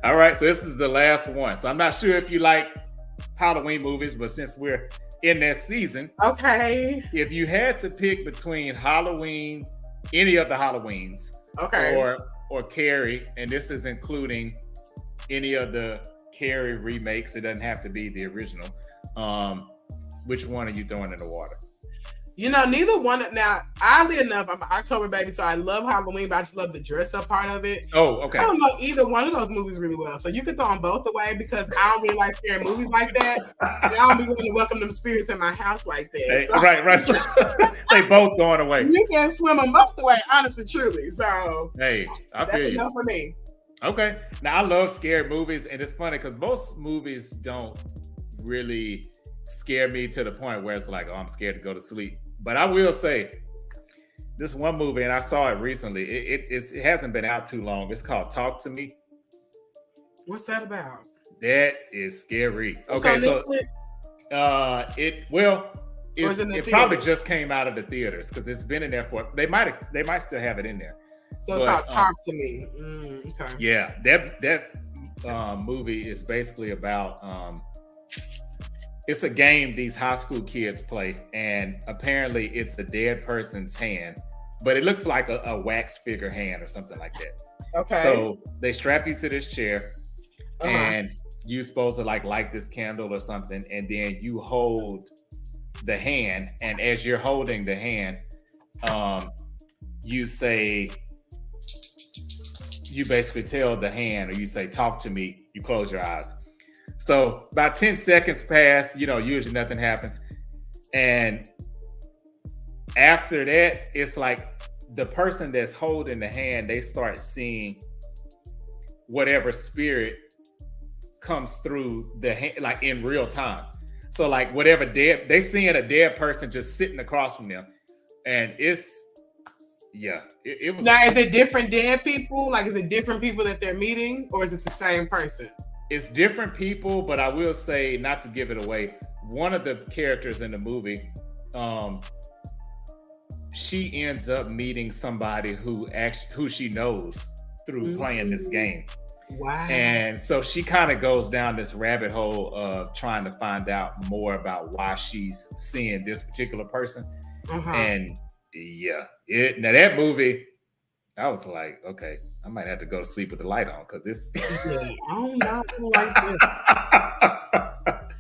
All right, so this is the last one. So I'm not sure if you like Halloween movies, but since we're in that season, if you had to pick between Halloween, any of the Halloweens, or Carrie, and this is including any of the Carrie remakes, it doesn't have to be the original. Which one are you throwing in the water? Neither one. Now, oddly enough, I'm an October baby, so I love Halloween, but I just love the dress up part of it. Oh, okay. I don't know either one of those movies really well, so you can throw them both away because I don't really like scary movies like that. And I don't be willing to welcome them spirits in my house like that. Hey, so. Right. So, they both going away. You can swim them both away, honestly, truly. So, hey, that's enough for me. Okay. Now, I love scary movies, and it's funny because most movies don't really scare me to the point where it's like, I'm scared to go to sleep. But I will say, this one movie, and I saw it recently. It hasn't been out too long. It's called Talk to Me. What's that about? That is scary. Okay, so it probably just came out of the theaters because it's been in there for. They might still have it in there. So it's called Talk to Me. Okay. Yeah, that movie is basically about. It's a game these high school kids play, and apparently it's a dead person's hand, but it looks like a wax figure hand or something like that. Okay. So they strap you to this chair, and you're supposed to light this candle or something, and then you hold the hand, and as you're holding the hand, you basically tell the hand, or you say, "Talk to me." You close your eyes. So about 10 seconds pass, usually nothing happens. And after that, it's like the person that's holding the hand, they start seeing whatever spirit comes through the hand, like in real time. So whatever they seeing a dead person just sitting across from them. And it was. Now, is it different dead people? Is it different people that they're meeting, or is it the same person? It's different people, but I will say, not to give it away, one of the characters in the movie, she ends up meeting somebody who she knows through playing this game. Wow. And so she kind of goes down this rabbit hole of trying to find out more about why she's seeing this particular person. And yeah, now that movie, I was like, okay, I might have to go to sleep with the light on because this. Yeah, I don't know like that.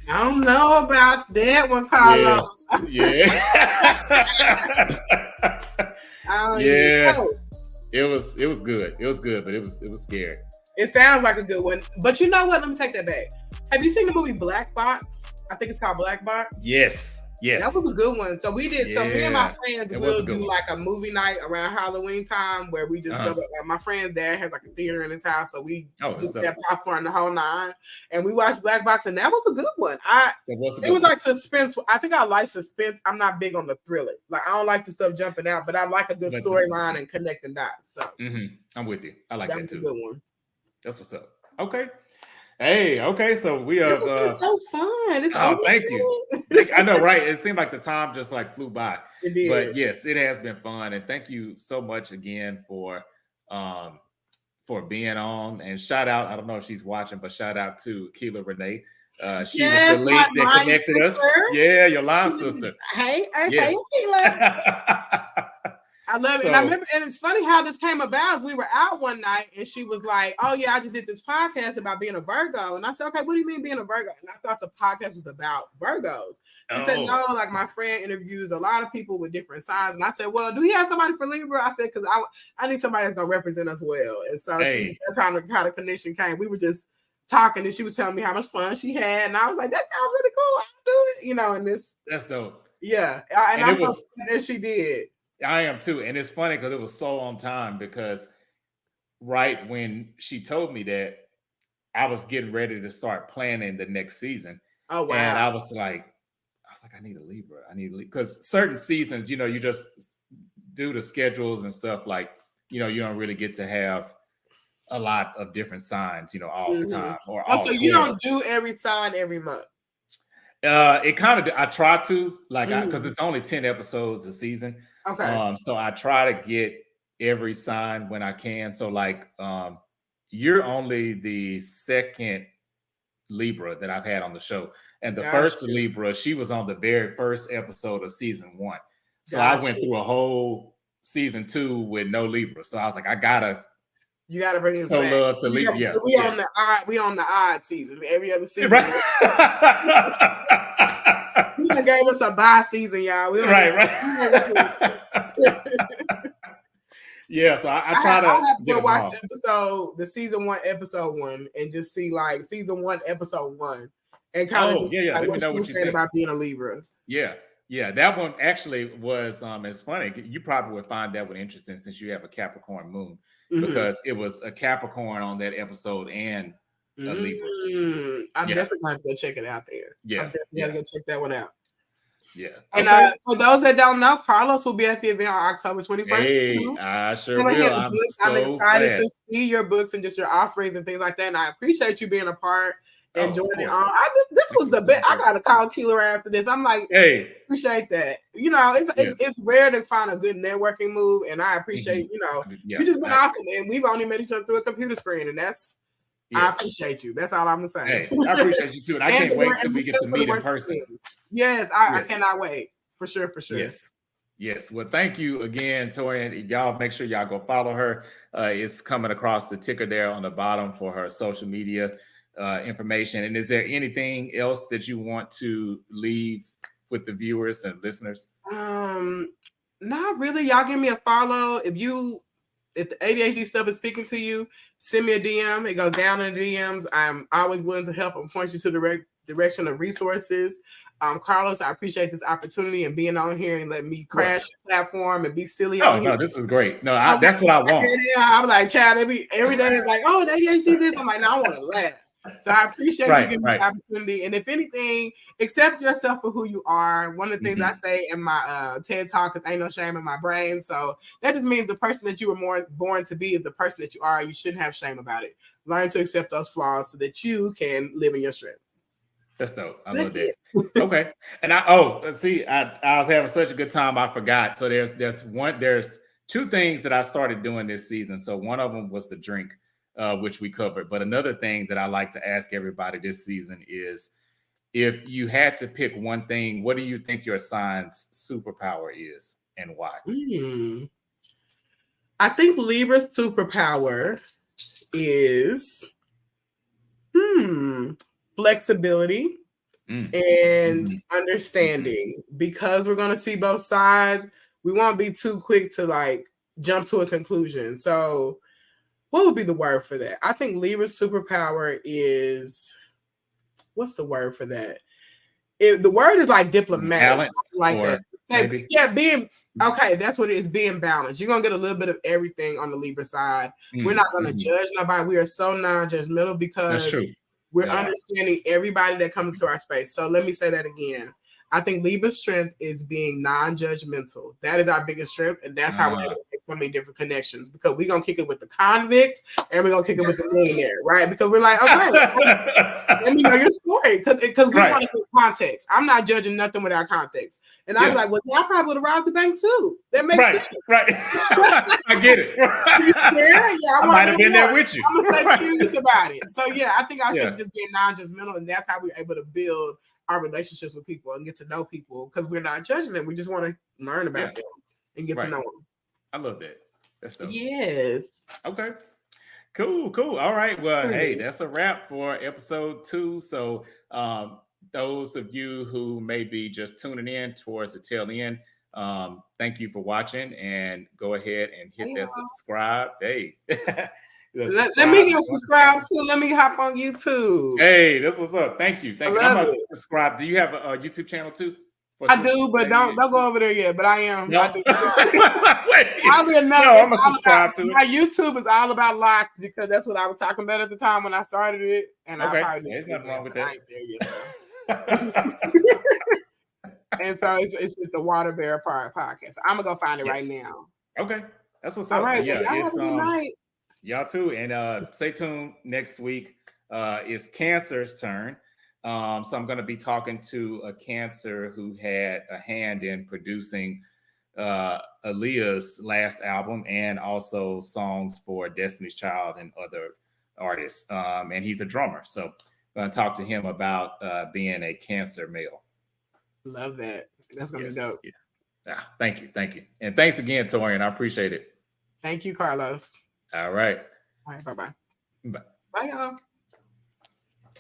I don't know about that one, Carlos. Yeah. It was good. It was good, but it was scary. It sounds like a good one. But you know what? Let me take that back. Have you seen the movie Black Box? I think it's called Black Box. Yes. That was a good one. So we did. So me and my friends will do like a movie night around Halloween time where we just go. My friend's dad has like a theater in his house, so we just got popcorn the whole nine, and we watched Black Box, and that was a good one. It was like suspense. I think I like suspense. I'm not big on the thriller. Like I don't like the stuff jumping out, but I like a good storyline and connecting dots. So I'm with you. I like that too. That was a good one. That's what's up. Okay. Hey, okay, so we have so fun. Thank you. I know, right? It seemed like the time just like flew by. It did. But yes, it has been fun, and thank you so much again for being on. And shout out, I don't know if she's watching, but shout out to Keela Renee. She was the link that connected us. Yeah, your line sister. Hey, Keela. I love it. And I remember, and it's funny how this came about. We were out one night and she was like, oh yeah, I just did this podcast about being a Virgo. And I said, okay, what do you mean being a Virgo? And I thought the podcast was about Virgos. She said, no, like my friend interviews a lot of people with different signs. And I said, well, do you have somebody for Libra? I said, because I need somebody that's going to represent us well. And so that's how the connection came. We were just talking and she was telling me how much fun she had. And I was like, that sounds really cool. I'll do it. You know, and that's dope. Yeah. And I'm so glad that she did. I am too. And it's funny because it was so on time because right when she told me that, I was getting ready to start planning the next season. Oh, wow. And I was like, I need a Libra. Because certain seasons, you know, you just do the schedules and stuff like, you know, you don't really get to have a lot of different signs, you know, all the time. So you don't do every sign every month? It kind of, I try to, like, because it's only 10 episodes a season. Okay. So I try to get every sign when I can. So like, you're only the second Libra that I've had on the show. And the first Libra, she was on the very first episode of season 1. So I went through a whole season 2 with no Libra. So I was like, you gotta bring this back. Love to Libra. So we on the odd season. Every other season. Right. You gave us a bye season, y'all. Right. Yeah, so I try to go watch the season 1, episode 1, and just see like season 1, episode 1, and kind of what you said about being a Libra. Yeah, that one actually was. It's funny. You probably would find that one interesting since you have a Capricorn moon, because it was a Capricorn on that episode and a Libra. I'm definitely going to go check it out there. Yeah, I'm definitely going to go check that one out. Yeah. And for those that don't know, Carlos will be at the event on October 21st. Hey, I sure will. I'm excited to see your books and just your offerings and things like that. And I appreciate you being a part and joining on. This was the best. I got to call Keeler after this. I'm like, hey, appreciate that. You know, it's rare to find a good networking move. And I appreciate, you know, you just been awesome. And we've only met each other through a computer screen. And that's, I appreciate you. That's all I'm saying. Hey, I appreciate you too. And I can't wait till we get to meet in person. Yes, I cannot wait. For sure. Yes. Well, thank you again, Torrian. Y'all make sure y'all go follow her. It's coming across the ticker there on the bottom for her social media information. And is there anything else that you want to leave with the viewers and listeners? Not really. Y'all give me a follow. If the ADHD stuff is speaking to you, send me a DM. It goes down in the DMs. I'm always willing to help and point you to the direction of resources. Carlos, I appreciate this opportunity and being on here and letting me crash the platform and be silly. No, this is great. No, that's what I want. I'm like, Chad, every day it's like, oh, ADHD this. I'm like, no, I want to laugh. So I appreciate you giving me the opportunity. And if anything, accept yourself for who you are. One of the things I say in my TED Talk is ain't no shame in my brain. So that just means the person that you were born to be is the person that you are. You shouldn't have shame about it. Learn to accept those flaws so that you can live in your strengths. That's dope. I love that. Okay. And I was having such a good time. I forgot. So there's 2 things that I started doing this season. So one of them was the drink. which we covered. But another thing that I like to ask everybody this season is, if you had to pick one thing, what do you think your sign's superpower is and why? I think Libra's superpower is flexibility and understanding. Because we're going to see both sides, we won't be too quick to like jump to a conclusion. So what would be the word for that? I think Libra's superpower is, what's the word for that? The word is like diplomatic. Balance, like that. Maybe. Yeah, okay, that's what it is, being balanced. You're going to get a little bit of everything on the Libra side. We're not going to judge nobody. We are so non-judgmental because we're understanding everybody that comes to our space. So let me say that again. I think Libra's strength is being non-judgmental. That is our biggest strength, and that's how we're able to make so many different connections, because we're going to kick it with the convict and we're going to kick it with the millionaire, right? Because we're like, okay, let me know your story, because we want to get context. I'm not judging nothing without context. And I'm like, well, I probably would have robbed the bank too. That makes sense. Right. I get it. Yeah, I might have been there with you. I'm going to stay curious about it. So yeah, I think our strength is just being non-judgmental, and that's how we're able to build our relationships with people and get to know people, because we're not judging them. We just want to learn about them and get to know them. I love that. That's dope. Yes. Okay. Cool. All right. Well, hey, that's a wrap for episode 2. So those of you who may be just tuning in towards the tail end, thank you for watching, and go ahead and hit that subscribe. Hey. Let me get subscribed too. Let me hop on YouTube. Hey, that's what's up. Thank you. I'm gonna subscribe. Do you have a YouTube channel too? I do, but don't go over there yet. But I am. No. I do. I'm gonna subscribe to it. My YouTube is all about locks, because that's what I was talking about at the time when I started it. And I probably there's nothing wrong with that. I ain't there yet. And so it's the Water Bear Podcast. I'm gonna go find it right now. Okay, that's what's up. All right. Yeah, well, y'all have a good night. Y'all too, and stay tuned next week. It's Cancer's turn. So I'm going to be talking to a Cancer who had a hand in producing Aaliyah's last album, and also songs for Destiny's Child and other artists. And he's a drummer. So I'm going to talk to him about being a Cancer male. Love that. That's going to be dope. Yeah. Thank you. And thanks again, Torrian. I appreciate it. Thank you, Carlos. All right. All right. Bye-bye. Bye. Bye, y'all.